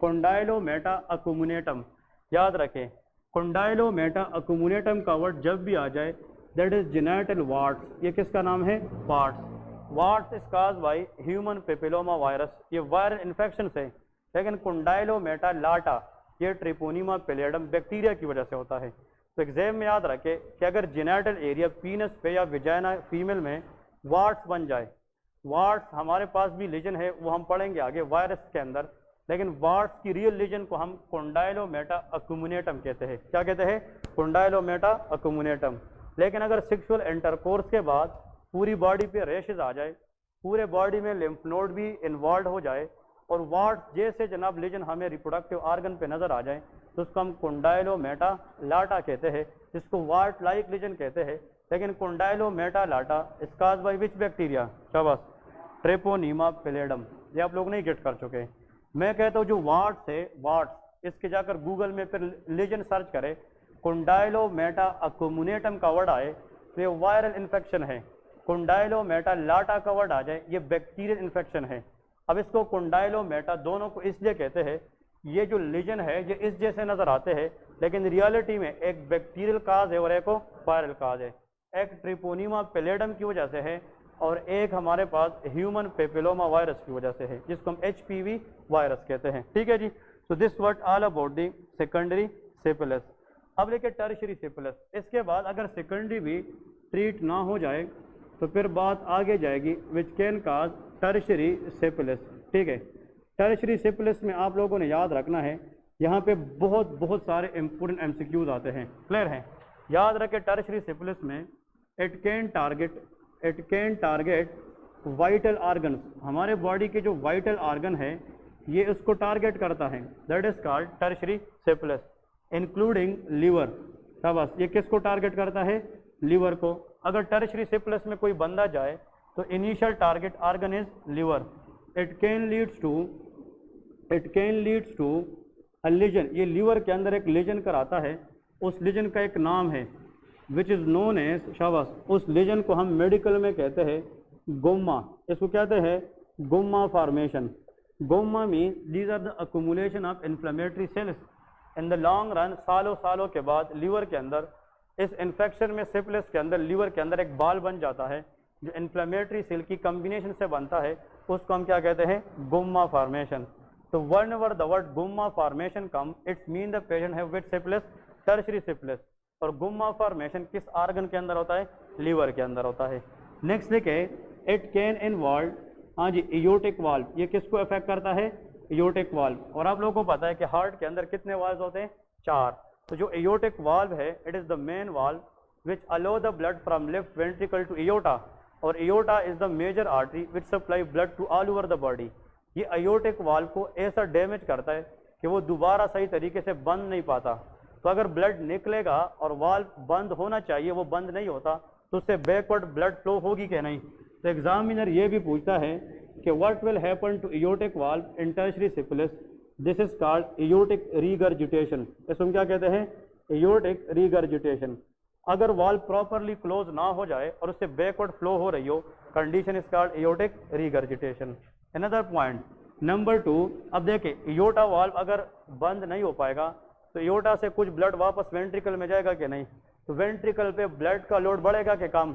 S1: कोंडाइलोमेटा अक्यूमुलेटम। याद रखें, कोंडाइलोमेटा अक्यूमुलेटम का वर्ड जब भी आ जाए दैट इज जेनाइटल वार्ड्स। ये किसका नाम है? Warts. Warts is caused by human papilloma virus. ये वायरल इन्फेक्शन है। लेकिन कोंडाइलोमेटा लाटा ये ट्रिपोनिमा पैलिडम बैक्टीरिया की वजह से होता है। तो एग्जाम में याद रखें कि अगर जेनाइटल एरिया पीनस पे या विजाइना फीमेल में वार्ड्स बन जाए, वार्ड्स हमारे पास भी लीजन है, वो हम पढ़ेंगे आगे वायरस के अंदर, लेकिन वार्ड्स की रियल लीजन को हम कोंडाइलोमेटा अक्यूमुलेटम कहते हैं। क्या कहते हैं? कोंडाइलोमेटा अक्यूमुलेटम। लेकिन अगर सेक्सुअल इंटरकोर्स के बाद पूरी बॉडी पे रैशेज आ जाए, पूरे बॉडी में लिम्फ नोड भी इन्वॉल्व हो जाए और वार्ड्स जैसे जनाब लीजन हमें रिप्रोडक्टिव आर्गन पे नजर आ जाए तो उसको हम कोंडाइलोमेटा लाटा कहते हैं, जिसको वार्ड लाइक लीजन कहते हैं। लेकिन condylomata lata is caused by which bacteria? शाबाश, ट्रिपोनिमा पैलिडम। ये आप लोग नहीं गेट कर चुके। मैं कहता हूँ जो वार्ड्स है, वार्ड्स, इसके जाकर गूगल में फिर लीजन सर्च करें, कोंडाइलोमेटा अक्यूमुलेटम का वर्ड आए तो ये वायरल इन्फेक्शन है। कोंडाइलोमेटा लाटा का वर्ड आ जाए ये बैक्टीरियल इन्फेक्शन है। अब इसको कोंडाइलोमेटा दोनों को इसलिए कहते हैं, ये जो लीजन है ये इस जैसे नजर आते हैं लेकिन रियलिटी में एक बैक्टीरियल काज है और एक वायरल काज है। एक ट्रिपोनिमा पैलिडम की वजह से है और एक हमारे पास ह्यूमन पेपिलोमा वायरस की वजह से है, जिसको हम HPV वायरस कहते हैं। ठीक है जी। So this word all about the secondary syphilis. अब लेके टर्शियरी सिफिलिस। इसके बाद अगर सेकेंडरी भी ट्रीट ना हो जाए तो फिर बात आगे जाएगी which can cause tertiary syphilis. ठीक है, टर्शियरी सिफिलिस में आप लोगों ने याद रखना है, यहाँ पे बहुत सारे इंपोर्टेंट MCQs आते हैं। क्लियर है? याद रखें टर्शियरी सिफिलिस में it can target vital organs. हमारे बॉडी के जो वाइटल ऑर्गन है ये उसको टारगेट करता है, that is called tertiary syphilis, including liver. शाबाश। ये किसको टारगेट करता है? लीवर को। अगर टर्शियरी सिफिलिस में कोई बंदा जाए तो initial target organ is liver. It can leads to a lesion. ये लीवर के अंदर एक लीजन कराता है, उस लीजन का एक नाम है विच इज नोन एज, शाबाश, उस लीजन को हम मेडिकल में कहते हैं गोम्मा। इसको कहते हैं gumma formation. Gumma mean these are the accumulation of inflammatory cells in the long run. सालों के बाद लीवर के अंदर इस इन्फेक्शन में सिफिलिस के अंदर लीवर के अंदर एक बाल बन जाता है जो इन्फ्लेमेटरी सेल की कम्बिनेशन से बनता है, उसको हम क्या कहते हैं? Gumma formation. तो whenever the word gumma formation come, it's mean the patient have with syphilis, tertiary syphilis। और गुम्मा फॉर्मेशन किस ऑर्गन के अंदर होता है? लीवर के अंदर होता है। नेक्स्ट देखे, इट कैन इन्वॉल्व, हाँ जी, एयोर्टिक वाल्व। ये किसको अफेक्ट करता है? एयोर्टिक वाल्व। और आप लोगों को पता है कि हार्ट के अंदर कितने वाल्व होते हैं? 4। तो जो एयोर्टिक वाल्व है it is the main valve which allow the blood from left ventricle to aorta, और aorta is the major artery which supply blood to all over the body. ये एयोर्टिक वाल्व को ऐसा डैमेज करता है कि वो दोबारा सही तरीके से बंद नहीं पाता। तो अगर ब्लड निकलेगा और वाल्व बंद होना चाहिए वो बंद नहीं होता तो उससे बैकवर्ड ब्लड फ्लो होगी कि नहीं। तो एग्जामिनर ये भी पूछता है कि what will happen to aortic valve in tertiary syphilis? This is called aortic regurgitation. इसको क्या कहते हैं? Aortic regurgitation. अगर वाल्व प्रॉपरली क्लोज ना हो जाए और उससे बैकवर्ड फ्लो हो रही हो, condition is called aortic regurgitation. Another point number 2, अब देखें एयोर्टा वाल्व अगर बंद नहीं हो पाएगा तो एयोर्टा से कुछ ब्लड वापस वेंट्रिकल में जाएगा कि नहीं? तो वेंट्रिकल पे ब्लड का लोड बढ़ेगा कि कम?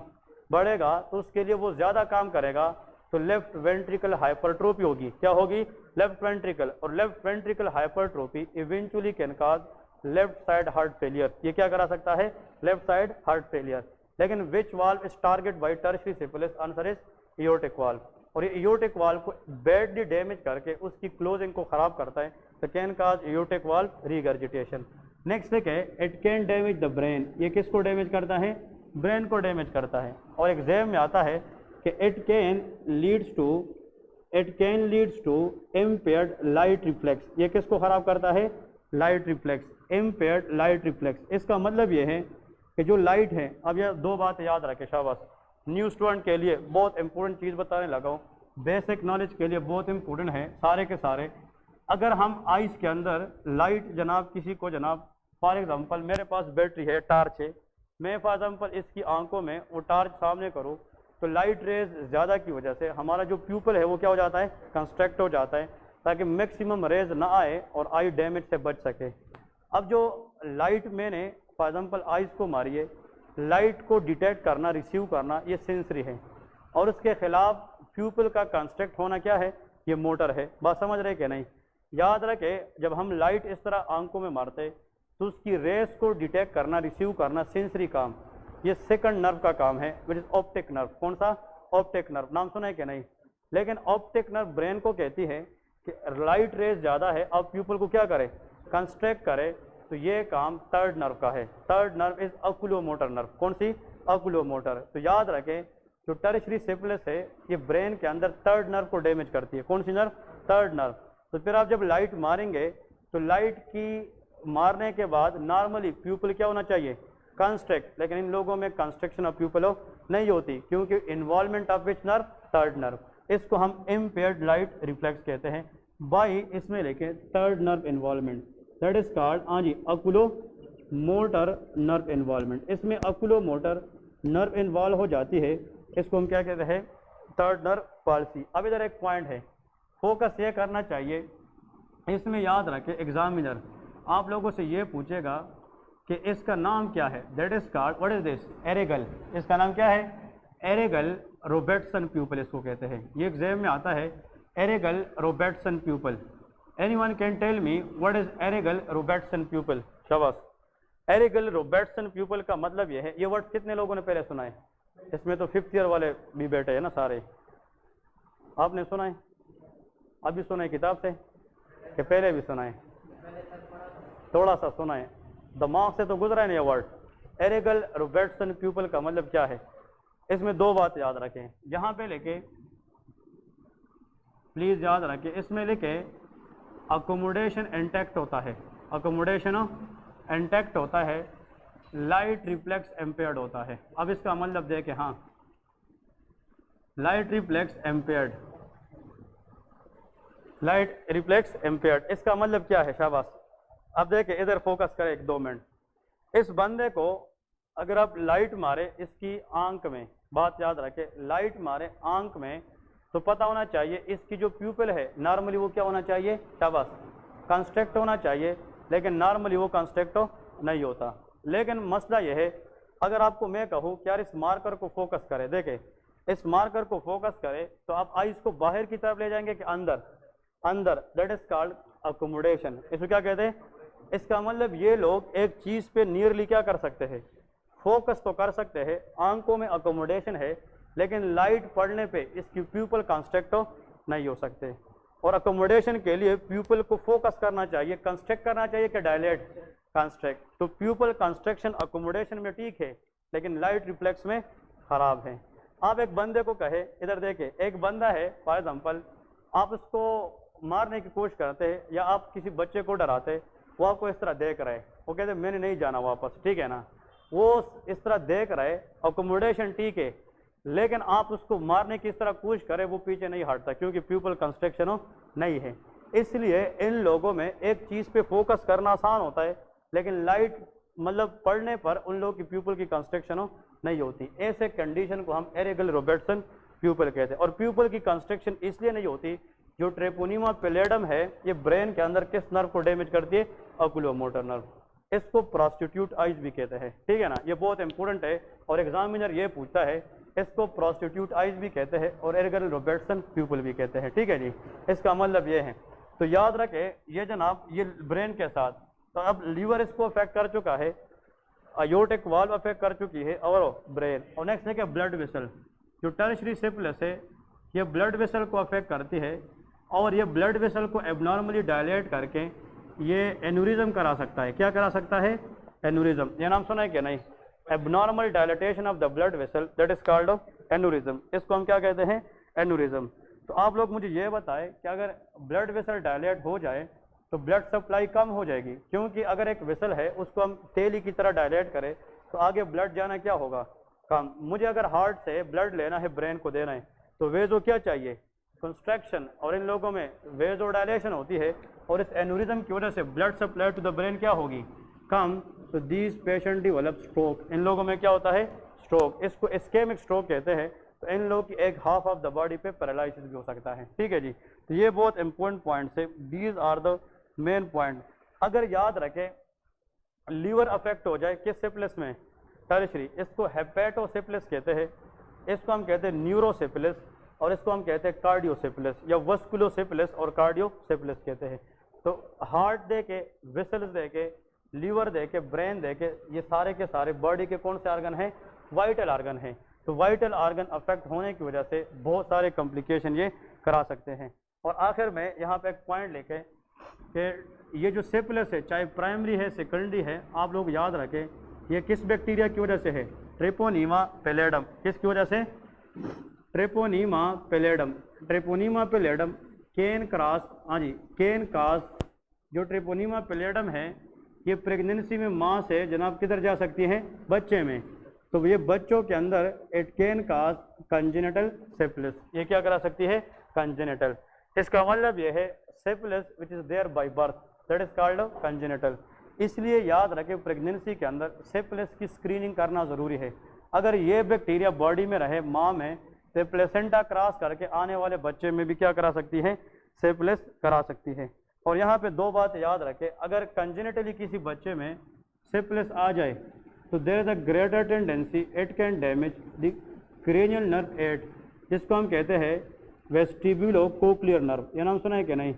S1: बढ़ेगा। तो उसके लिए वो ज़्यादा काम करेगा, तो लेफ्ट वेंट्रिकल हाइपरट्रोफी होगी। क्या होगी? Left ventricle. और left ventricle hypertrophy eventually can cause left side heart failure. ये क्या करा सकता है? Left side heart failure. लेकिन which valve is target by tertiary syphilis? Answer is aortic valve. और ये एयोर्टिक वाल्व को बैडली डैमेज करके उसकी क्लोजिंग को खराब करता है, तो can cause aortic valve regurgitation. Next है it can damage the brain, ये किसको डैमेज करता है? ब्रेन को डैमेज करता है। और एग्जाम में आता है कि it can leads to impaired light reflex, ये किसको ख़राब करता है? Light reflex, impaired light reflex. इसका मतलब ये है कि जो लाइट है, अब ये दो बात याद रखें, शाबाश, न्यू स्टूडेंट के लिए बहुत इंपॉर्टेंट चीज़ बताने लगा हूँ, बेसिक नॉलेज के लिए बहुत इंपॉर्टेंट है सारे के सारे। अगर हम आइस के अंदर लाइट जनाब किसी को जनाब फॉर एग्जांपल मेरे पास बैटरी है, टार्च है, मैं फॉर एग्जांपल इसकी आंखों में वो टार्च सामने करूँ तो लाइट रेज ज़्यादा की वजह से हमारा जो प्यूपल है वो क्या हो जाता है? कंस्ट्रक्ट हो जाता है, ताकि मैक्सिमम रेज ना आए और आई डैमेज से बच सके। अब जो लाइट मैंने फॉर एग्जांपल आइस को मारी है, लाइट को डिटेक्ट करना, रिसीव करना, ये सेंसरी है, और उसके खिलाफ प्यूपल का कंस्ट्रक्ट होना क्या है? ये मोटर है। बात समझ रहे कि नहीं? याद रखे, जब हम लाइट इस तरह आंखों में मारते तो उसकी रेस को डिटेक्ट करना, रिसीव करना सेंसरी काम, ये सेकंड नर्व का काम है, विच इज ऑप्टिक नर्व। कौन सा? Optic nerve. नाम सुना है कि नहीं? लेकिन ऑप्टिक नर्व ब्रेन को कहती है कि लाइट रेस ज़्यादा है, अब प्यूपल को क्या करे? कंस्ट्रक्ट करे। तो ये काम थर्ड नर्व का है। Third nerve is oculomotor nerve. कौन सी? ऑक्यूलोमोटर। तो याद रखें, जो टर्शियरी सिफिलिस है ये ब्रेन के अंदर थर्ड नर्व को डैमेज करती है। कौन सी नर्व? Third nerve. तो फिर आप जब लाइट मारेंगे तो लाइट की मारने के बाद नॉर्मली प्यूपल क्या होना चाहिए? कंस्ट्रक्ट, लेकिन इन लोगों में कंस्ट्रक्शन ऑफ प्यूपल नहीं होती, क्योंकि involvement of which nerve? Third nerve. इसको हम इम्पेयर्ड लाइट रिफ्लेक्स कहते हैं। बाई इसमें लेके third nerve involvement, that is called, हाँ जी, ऑक्यूलोमोटर नर्व इन्वॉल्वमेंट। इसमें ऑक्यूलोमोटर नर्व इन्वॉल्व हो जाती है, इसको हम क्या कहते हैं? Third nerve policy. अब इधर एक पॉइंट है, फोकस ये करना चाहिए, इसमें याद रखें एग्जामिनर आप लोगों से ये पूछेगा कि इसका नाम क्या है? That is called, what is this? Argyll. इसका नाम क्या है? एरेगल रोबर्टसन प्यूपल इसको कहते हैं। ये एग्जाम में आता है, Argyll Robertson pupil. Anyone can tell me what is Argyll Robertson pupil? शाबाश। एरेगल रोबर्टसन प्यूपल का मतलब ये है, ये वर्ड कितने लोगों ने पहले सुना है? इसमें तो 5th ईयर वाले भी बैठे हैं ना सारे, आपने सुना है? अभी सुना है किताब से कि पहले भी सुना है? थोड़ा सा सुना है, दिमाग से तो गुजरा है ना ये वर्ड। एरेगल रोबर्टसन प्यूपल का मतलब क्या है? इसमें दो बात याद रखें, यहाँ पे लेके प्लीज याद रखें, इसमें लेके अकोमोडेशन इंटैक्ट होता है, अकोमोडेशन इंटैक्ट होता है, लाइट रिफ्लेक्स एम्पेयर्ड होता है। अब इसका मतलब देखें, हाँ, light reflex impaired, light reflex impaired, इसका मतलब क्या है? शाबाश। अब देखें, इधर फोकस करें 1-2 मिनट। इस बंदे को अगर आप लाइट मारे इसकी आंख में, बात याद रखें, लाइट मारे आंख में, तो पता होना चाहिए इसकी जो प्यूपल है नॉर्मली वो क्या होना चाहिए? शाबाश, कंस्ट्रक्ट होना चाहिए, लेकिन नॉर्मली वो कंस्ट्रक्ट नहीं होता। लेकिन मसला यह है, अगर आपको मैं कहूँ कि यार इस मार्कर को फोकस करें, देखें इस मार्कर को फोकस करें, तो आप आइस को बाहर की तरफ ले जाएंगे कि अंदर? अंदर। That is called accommodation. इसको क्या कहते हैं? इसका मतलब ये लोग एक चीज़ पे नियरली क्या कर सकते हैं? फोकस तो कर सकते हैं, आंखों में अकोमोडेशन है, लेकिन लाइट पड़ने पे इसकी प्यूपल कंस्ट्रक्ट नहीं हो सकते। और अकोमोडेशन के लिए प्यूपल को फोकस करना चाहिए, कंस्ट्रक्ट करना चाहिए कि डायलेट? कंस्ट्रक्ट। तो प्यूपल कंस्ट्रक्शन अकोमोडेशन में ठीक है, लेकिन लाइट रिफ्लेक्स में खराब है। आप एक बंदे को कहे, इधर देखे, एक बंदा है फॉर एग्जाम्पल, आप उसको मारने की कोशिश करते हैं या आप किसी बच्चे को डराते, वो आपको इस तरह देख रहे, वो कहते मैंने नहीं जाना वापस, ठीक है ना, वो इस तरह देख रहे, अकोमोडेशन ठीक है, लेकिन आप उसको मारने की इस तरह कोशिश करें, वो पीछे नहीं हटता, क्योंकि प्यूपल कंस्ट्रक्शन नहीं है। इसलिए इन लोगों में एक चीज़ पे फोकस करना आसान होता है, लेकिन लाइट मतलब पढ़ने पर उन लोगों की प्यूपल की कंस्ट्रक्शन नहीं होती। ऐसे कंडीशन को हम एरेगल रोबर्टसन प्यूपल कहते हैं। और प्यूपल की कंस्ट्रक्शन इसलिए नहीं होती, जो ट्रेपोनीमा पैलेडम है ये ब्रेन के अंदर किस नर्व को डैमेज करती है? Oculomotor nerve. इसको प्रोस्टिट्यूट आइज भी कहते हैं, ठीक है ना, ये बहुत इंपॉर्टेंट है और एग्जामिनर ये पूछता है, इसको प्रोस्टिट्यूट आइज भी कहते हैं और एरेगल रोबर्टसन प्यूपल भी कहते हैं, ठीक है जी। इसका मतलब ये है, तो याद रखें ये जनाब, ये ब्रेन के साथ, तो अब लीवर इसको अफेक्ट कर चुका है, आयोटिक वाल्व अफेक्ट कर चुकी है और ब्रेन। और नेक्स्ट है कि ब्लड वेसल, जो टर्शियरी सिफिलिस है ये ब्लड वेसल को अफेक्ट करती है और ये ब्लड वेसल को एबनॉर्मली डायलेट करके ये एन्यूरिज्म करा सकता है। क्या करा सकता है? एन्यूरिज्म। ये नाम सुना है क्या? नहीं। Abnormal dilatation of the blood vessel that is called aneurysm. इसको हम क्या कहते हैं? एन्यूरिज्म। तो आप लोग मुझे ये बताएं कि अगर ब्लड वेसल डायलेट हो जाए तो ब्लड सप्लाई कम हो जाएगी, क्योंकि अगर एक वेसल है उसको हम तेली की तरह डायलेट करें तो आगे ब्लड जाना क्या होगा? कम। मुझे अगर हार्ट से ब्लड लेना है, ब्रेन को देना है, तो वेजो क्या चाहिए? कंस्ट्रक्शन। और इन लोगों में वेजो डायलेशन होती है और इस एन्यूरिज्म की वजह से blood supply to the brain क्या होगी? कम। तो दीज पेशेंट डेवलप स्ट्रोक। इन लोगों में क्या होता है? स्ट्रोक। इसको इस्केमिक स्ट्रोक कहते हैं। तो इन लोगों की एक हाफ ऑफ द बॉडी पे पैरालिसिस भी हो सकता है। ठीक है जी। तो ये बहुत इंपॉर्टेंट पॉइंट्स है। These are the main point. अगर याद रखें, लीवर अफेक्ट हो जाए किस सिफिलिस में? टर्शरी। इसको हेपेटोसिफिलिस कहते हैं, इसको हम कहते हैं न्यूरोसिफिलिस, और इसको हम कहते हैं कार्डियोसिफिलिस या वस्कुलोसिफिलिस और कार्डियोसिफिलिस कहते हैं। तो हार्ट दे के, वेसल्स दे के, लीवर दे के, ब्रेन दे के, ये सारे के सारे बॉडी के कौन से ऑर्गन हैं? वाइटल ऑर्गन हैं। तो वाइटल ऑर्गन अफेक्ट होने की वजह से बहुत सारे कॉम्प्लिकेशन ये करा सकते हैं। और आखिर में यहाँ पे एक पॉइंट लेके कि ये जो सिफिलिस है, चाहे प्राइमरी है सेकेंडरी है, आप लोग याद रखें ये किस बैक्टीरिया की वजह से है? ट्रेपोनीमा पैलेडम। किसकी वजह से? ट्रेपोनीमा पैलेडम। ट्रेपोनीमा पैलेडम केन क्रॉस, हाँ जी, केन क्रॉस। जो ट्रेपोनीमा पैलेडम है ये प्रेगनेंसी में माँ से जनाब किधर जा सकती है? बच्चे में। तो ये बच्चों के अंदर it can cause congenital syphilis. ये क्या करा सकती है? कंजेनिटल। इसका मतलब ये है syphilis which is there by birth that is called congenital. इसलिए याद रखें प्रेगनेंसी के अंदर सिफिलिस की स्क्रीनिंग करना ज़रूरी है। अगर ये बैक्टीरिया बॉडी में रहे माँ में, तो प्लेसेंटा क्रॉस करके आने वाले बच्चे में भी क्या करा सकती है? सिफिलिस करा सकती है। और यहाँ पे दो बात याद रखें, अगर कंजेनिटली किसी बच्चे में सिफिलिस आ जाए तो there is a greater tendency it can damage the cranial nerve eight, जिसको हम कहते हैं वेस्टिबुलो कोक्लियर नर्व। ये नाम सुना है कि नहीं?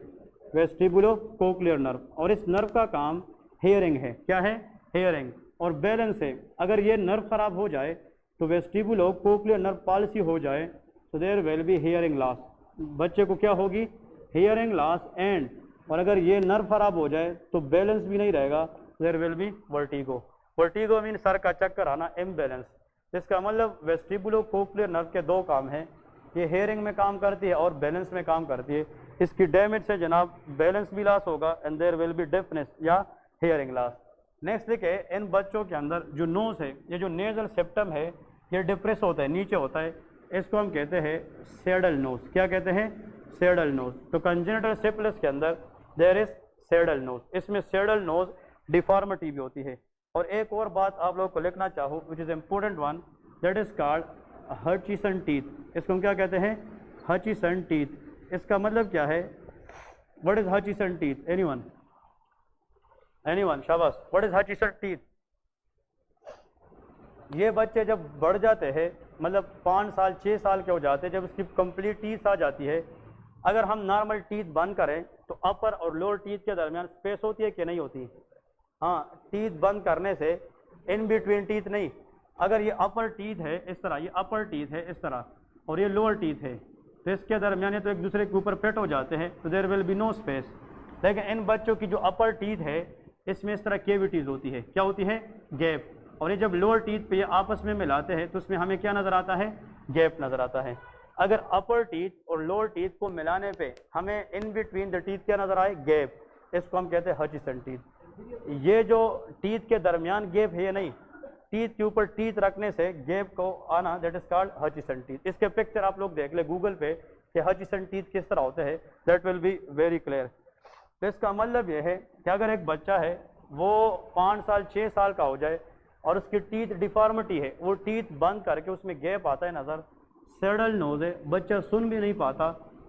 S1: वेस्टिबुलो कोक्लियर नर्व। और इस नर्व का काम हेयरिंग है। क्या है? हेयरिंग और बैलेंस है। अगर ये नर्व खराब हो जाए तो वेस्टिबुलो कोक्लियर नर्व पॉलिसी हो जाए तो there will be hearing loss. बच्चे को क्या होगी? Hearing loss and. और अगर ये नर्व खराब हो जाए तो बैलेंस भी नहीं रहेगा, there will be vertigo. Vertigo mean सर का चक्कर आना, इम्बैलेंस। इसका मतलब वेस्टिबुलो कोक्लियर नर्व के दो काम हैं, ये हेयरिंग में काम करती है और बैलेंस में काम करती है। इसकी डैमेज से जनाब बैलेंस भी लॉस होगा and there will be deafness या हेयरिंग लॉस। नेक्स्ट लिखे, इन बच्चों के अंदर जो नोज है, ये जो नेजल सेप्टम है ये डिप्रेस होता है, नीचे होता है। इसको हम कहते हैं सैडल नोज। क्या कहते हैं? Saddle nose. तो कंजेनिटल सिफिलिस के अंदर देयर इज सैडल नोज। इसमें सैडल नोज डिफॉर्मिटी भी होती है। और एक और बात आप लोगों को लिखना चाहूँ which is important one, that is called Hutchinson teeth. इसको हम क्या कहते हैं? Hutchinson teeth. इसका मतलब क्या है? What is Hutchinson teeth? Anyone? Anyone? शाबाश। What is Hutchinson teeth? ये बच्चे जब बढ़ जाते हैं, मतलब 5 साल 6 साल के हो जाते हैं, जब इसकी कंप्लीट टीथ आ जाती है, अगर हम नॉर्मल टीथ बंद करें तो अपर और लोअर टीथ के दरमियान स्पेस होती है कि नहीं होती? हाँ, टीथ बंद करने से इन बिटवीन टीथ नहीं। अगर ये अपर टीथ है इस तरह, ये अपर टीथ है इस तरह, और ये लोअर टीथ है, तो इसके दरमियान तो एक दूसरे के ऊपर फिट हो जाते हैं, तो there will be no space. लेकिन इन बच्चों की जो अपर टीथ है इसमें इस तरह केविटीज़ होती है। क्या होती है? गैप। और ये जब लोअर टीथ पे ये आपस में मिलाते हैं तो उसमें हमें क्या नज़र आता है? गैप नज़र आता है। अगर अपर टीथ और लोअर टीथ को मिलाने पे हमें इन बिटवीन द टीथ क्या नज़र आए? गैप। इसको हम कहते हैं हचिसन टीथ। ये जो टीथ के दरमियान गैप है, ये नहीं, टीथ के ऊपर टीथ रखने से गैप को आना, that is called Hutchinson teeth. इसके पिक्चर आप लोग देख ले गूगल पे कि हचिसन टीथ किस तरह होते हैं, that will be very clear. तो इसका मतलब ये है कि अगर एक बच्चा है वो 5 साल 6 साल का हो जाए और उसकी टीथ डिफॉर्मिटी है, वो टीथ बंद करके उसमें गैप आता है नज़र, सैडल नोज है, बच्चा सुन भी नहीं पाता,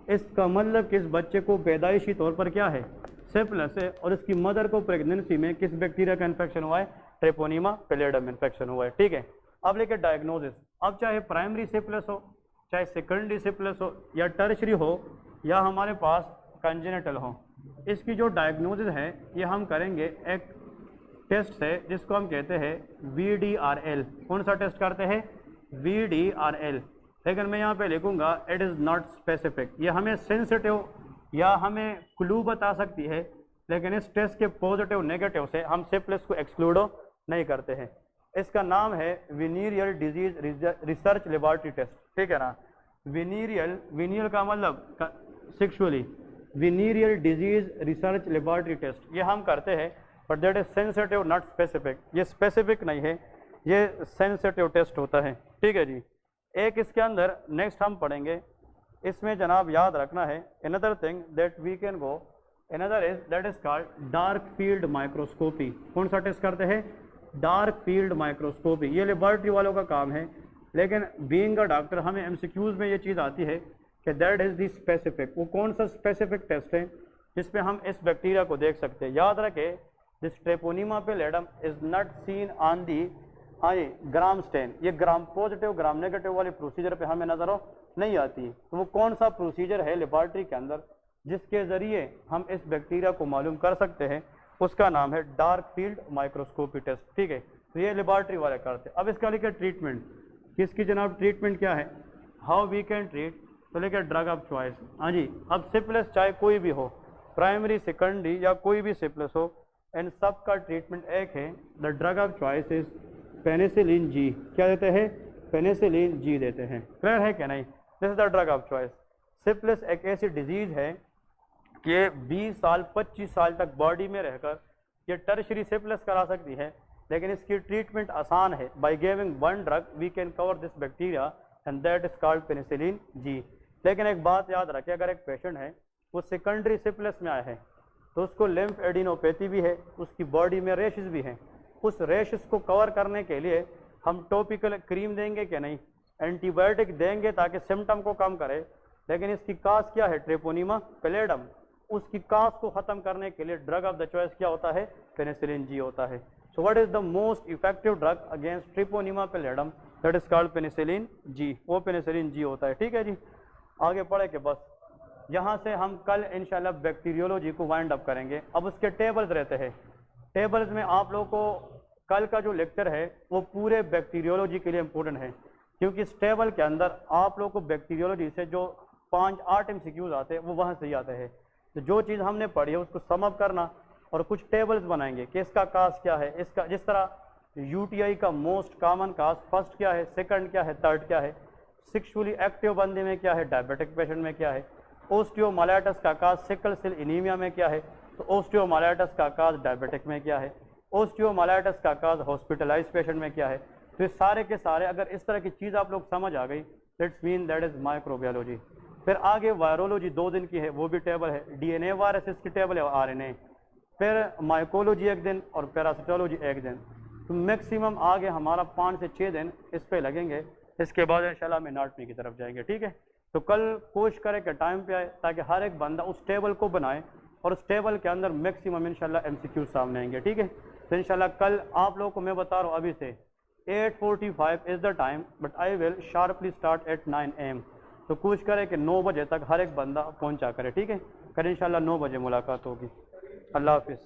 S1: इसका मतलब कि इस बच्चे को पैदाइशी तौर पर क्या है? सिफिलिस है। और इसकी मदर को प्रेगनेंसी में किस बैक्टीरिया का इन्फेक्शन हुआ है? ट्रेपोनीमा पैलेडम इन्फेक्शन हुआ है। ठीक है, अब लेके डायग्नोसिस। अब चाहे प्राइमरी सिफिलिस हो, चाहे सेकेंडरी सिफिलिस हो, या टर्शरी हो, या हमारे पास कंजेनिटल हो, इसकी जो डायग्नोसिस है ये हम करेंगे एक टेस्ट से जिसको हम कहते हैं VDRL। कौन सा टेस्ट करते हैं? VDRL। लेकिन मैं यहाँ पे लिखूंगा इट इज़ नॉट स्पेसिफिक। ये हमें सेंसिटिव या हमें क्लू बता सकती है लेकिन इस टेस्ट के पॉजिटिव नेगेटिव से हम सिफिलिस को एक्सक्लूड नहीं करते हैं। इसका नाम है venereal disease research laboratory test, ठीक है ना। वेनेरियल का मतलब sexually, venereal disease research laboratory test ये हम करते हैं, but that is sensitive not specific, ये स्पेसिफिक नहीं है, ये सेंसिटिव टेस्ट होता है, ठीक है जी। एक इसके अंदर नेक्स्ट हम पढ़ेंगे, इसमें जनाब याद रखना है another thing that we can go, another is that is called dark field microscopy. कौन सा टेस्ट करते हैं? Dark field microscopy. ये लेबोरेटरी वालों का काम है, लेकिन बीइंग अ डॉक्टर हमें एमसीक्यूज में ये चीज़ आती है कि दैट इज़ दी स्पेसिफिक। वो कौन सा स्पेसिफिक टेस्ट है जिसपे हम इस बैक्टीरिया को देख सकते हैं? याद रखें, this Treponema pallidum is not seen on the gram stain, ये ग्राम पॉजिटिव ग्राम नेगेटिव वाले प्रोसीजर पे हमें नजर नहीं आती। तो वो कौन सा प्रोसीजर है लेबोरेटरी के अंदर जिसके ज़रिए हम इस बैक्टीरिया को मालूम कर सकते हैं? उसका नाम है डार्क फील्ड माइक्रोस्कोपी टेस्ट, ठीक है। तो ये लेबोरेटरी वाले करते हैं। अब इसका लिखे ट्रीटमेंट, किसकी जनाब ट्रीटमेंट क्या है? हाउ वी कैन ट्रीट, तो लिखे ड्रग ऑफ चॉइस। हाँ जी, अब सिफिलिस चाहे कोई भी हो, प्राइमरी सेकेंडरी या कोई भी सिफिलिस हो, इन सब का ट्रीटमेंट एक है। The drug of choice is penicillin G. क्या देते हैं? पेनिसिलिन जी देते हैं। क्लियर है क्या नहीं? This is the drug of choice. Syphilis एक ऐसी डिजीज है कि 20 साल 25 साल तक बॉडी में रहकर ये टर्शरी सिफिलिस करा सकती है, लेकिन इसकी ट्रीटमेंट आसान है। By giving one drug we can cover this bacteria and that is called penicillin G. लेकिन एक बात याद रखें, अगर एक पेशेंट है वो सेकेंडरी सिफिलिस में आया है तो उसको लिम्फ एडिनोपैथी भी है, उसकी बॉडी में रेशेस भी हैं। उस रेशेस को कवर करने के लिए हम टॉपिकल क्रीम देंगे कि नहीं, एंटीबायोटिक देंगे ताकि सिम्टम को कम करे। लेकिन इसकी काज क्या है? ट्रेपोनीमा पेलिडम। उसकी काज को ख़त्म करने के लिए ड्रग ऑफ द चॉइस क्या होता है? पेनिसिलिन जी होता है। So what is the most effective drug against Treponema pallidum? That is called penicillin G. वो पेनिसिलिन जी होता है, ठीक है जी। आगे पढ़े के बस यहाँ से हम कल इंशाल्लाह बैक्टीरियोलॉजी को वाइंड अप करेंगे। अब उसके टेबल्स रहते हैं, टेबल्स में आप लोगों को कल का जो लेक्चर है वो पूरे बैक्टीरियोलॉजी के लिए इम्पोर्टेंट है, क्योंकि इस टेबल के अंदर आप लोगों को बैक्टीरियोलॉजी से जो 5-8 MCQs आते हैं वो वहाँ से ही आते हैं। तो जो चीज़ हमने पढ़ी है उसको सम अप करना और कुछ टेबल्स बनाएंगे कि इसका काज क्या है, इसका जिस तरह यूटीआई का मोस्ट कॉमन काज फर्स्ट क्या है, सेकंड क्या है, थर्ड क्या है, सेक्सुअली एक्टिव बंदे में क्या है, डायबिटिक पेशेंट में क्या है, ओस्टियोमाइलाइटिस का काज सिकल सेल एनीमिया में क्या है, तो ओस्टियोमाइलाइटिस का काज डायबिटिक में क्या है, ओस्टियोमाइलाइटिस का काज हॉस्पिटलाइज पेशेंट में क्या है। तो ये सारे के सारे अगर इस तरह की चीज़ आप लोग समझ आ गई, that's mean that is microbiology. फिर आगे वायरोलॉजी 2 दिन की है, वो भी टेबल है, डीएनए वायरसेस की टेबल है और आरएनए। फिर माइकोलॉजी 1 दिन और पैरासिटोलॉजी 1 दिन। तो मैक्सिमम आगे हमारा 5 से 6 दिन इस पे लगेंगे। इसके बाद इंशाल्लाह हम एनाटॉमी की तरफ जाएंगे, ठीक है। तो कल कोशिश करें कि टाइम पे आए ताकि हर एक बंदा उस टेबल को बनाए और उस टेबल के अंदर मैक्सिमम इंशाल्लाह MCQ सामने आएंगे, ठीक है। तो इंशाल्लाह कल आप लोगों को मैं बता रहा हूँ अभी से 8:45 is the time, but I will sharply start at 9 AM। तो कोशिश करें कि 9 बजे तक हर एक बंदा पहुंचा करे, ठीक है। कल इंशाल्लाह 9 बजे मुलाकात होगी। अल्लाह हाफिज़।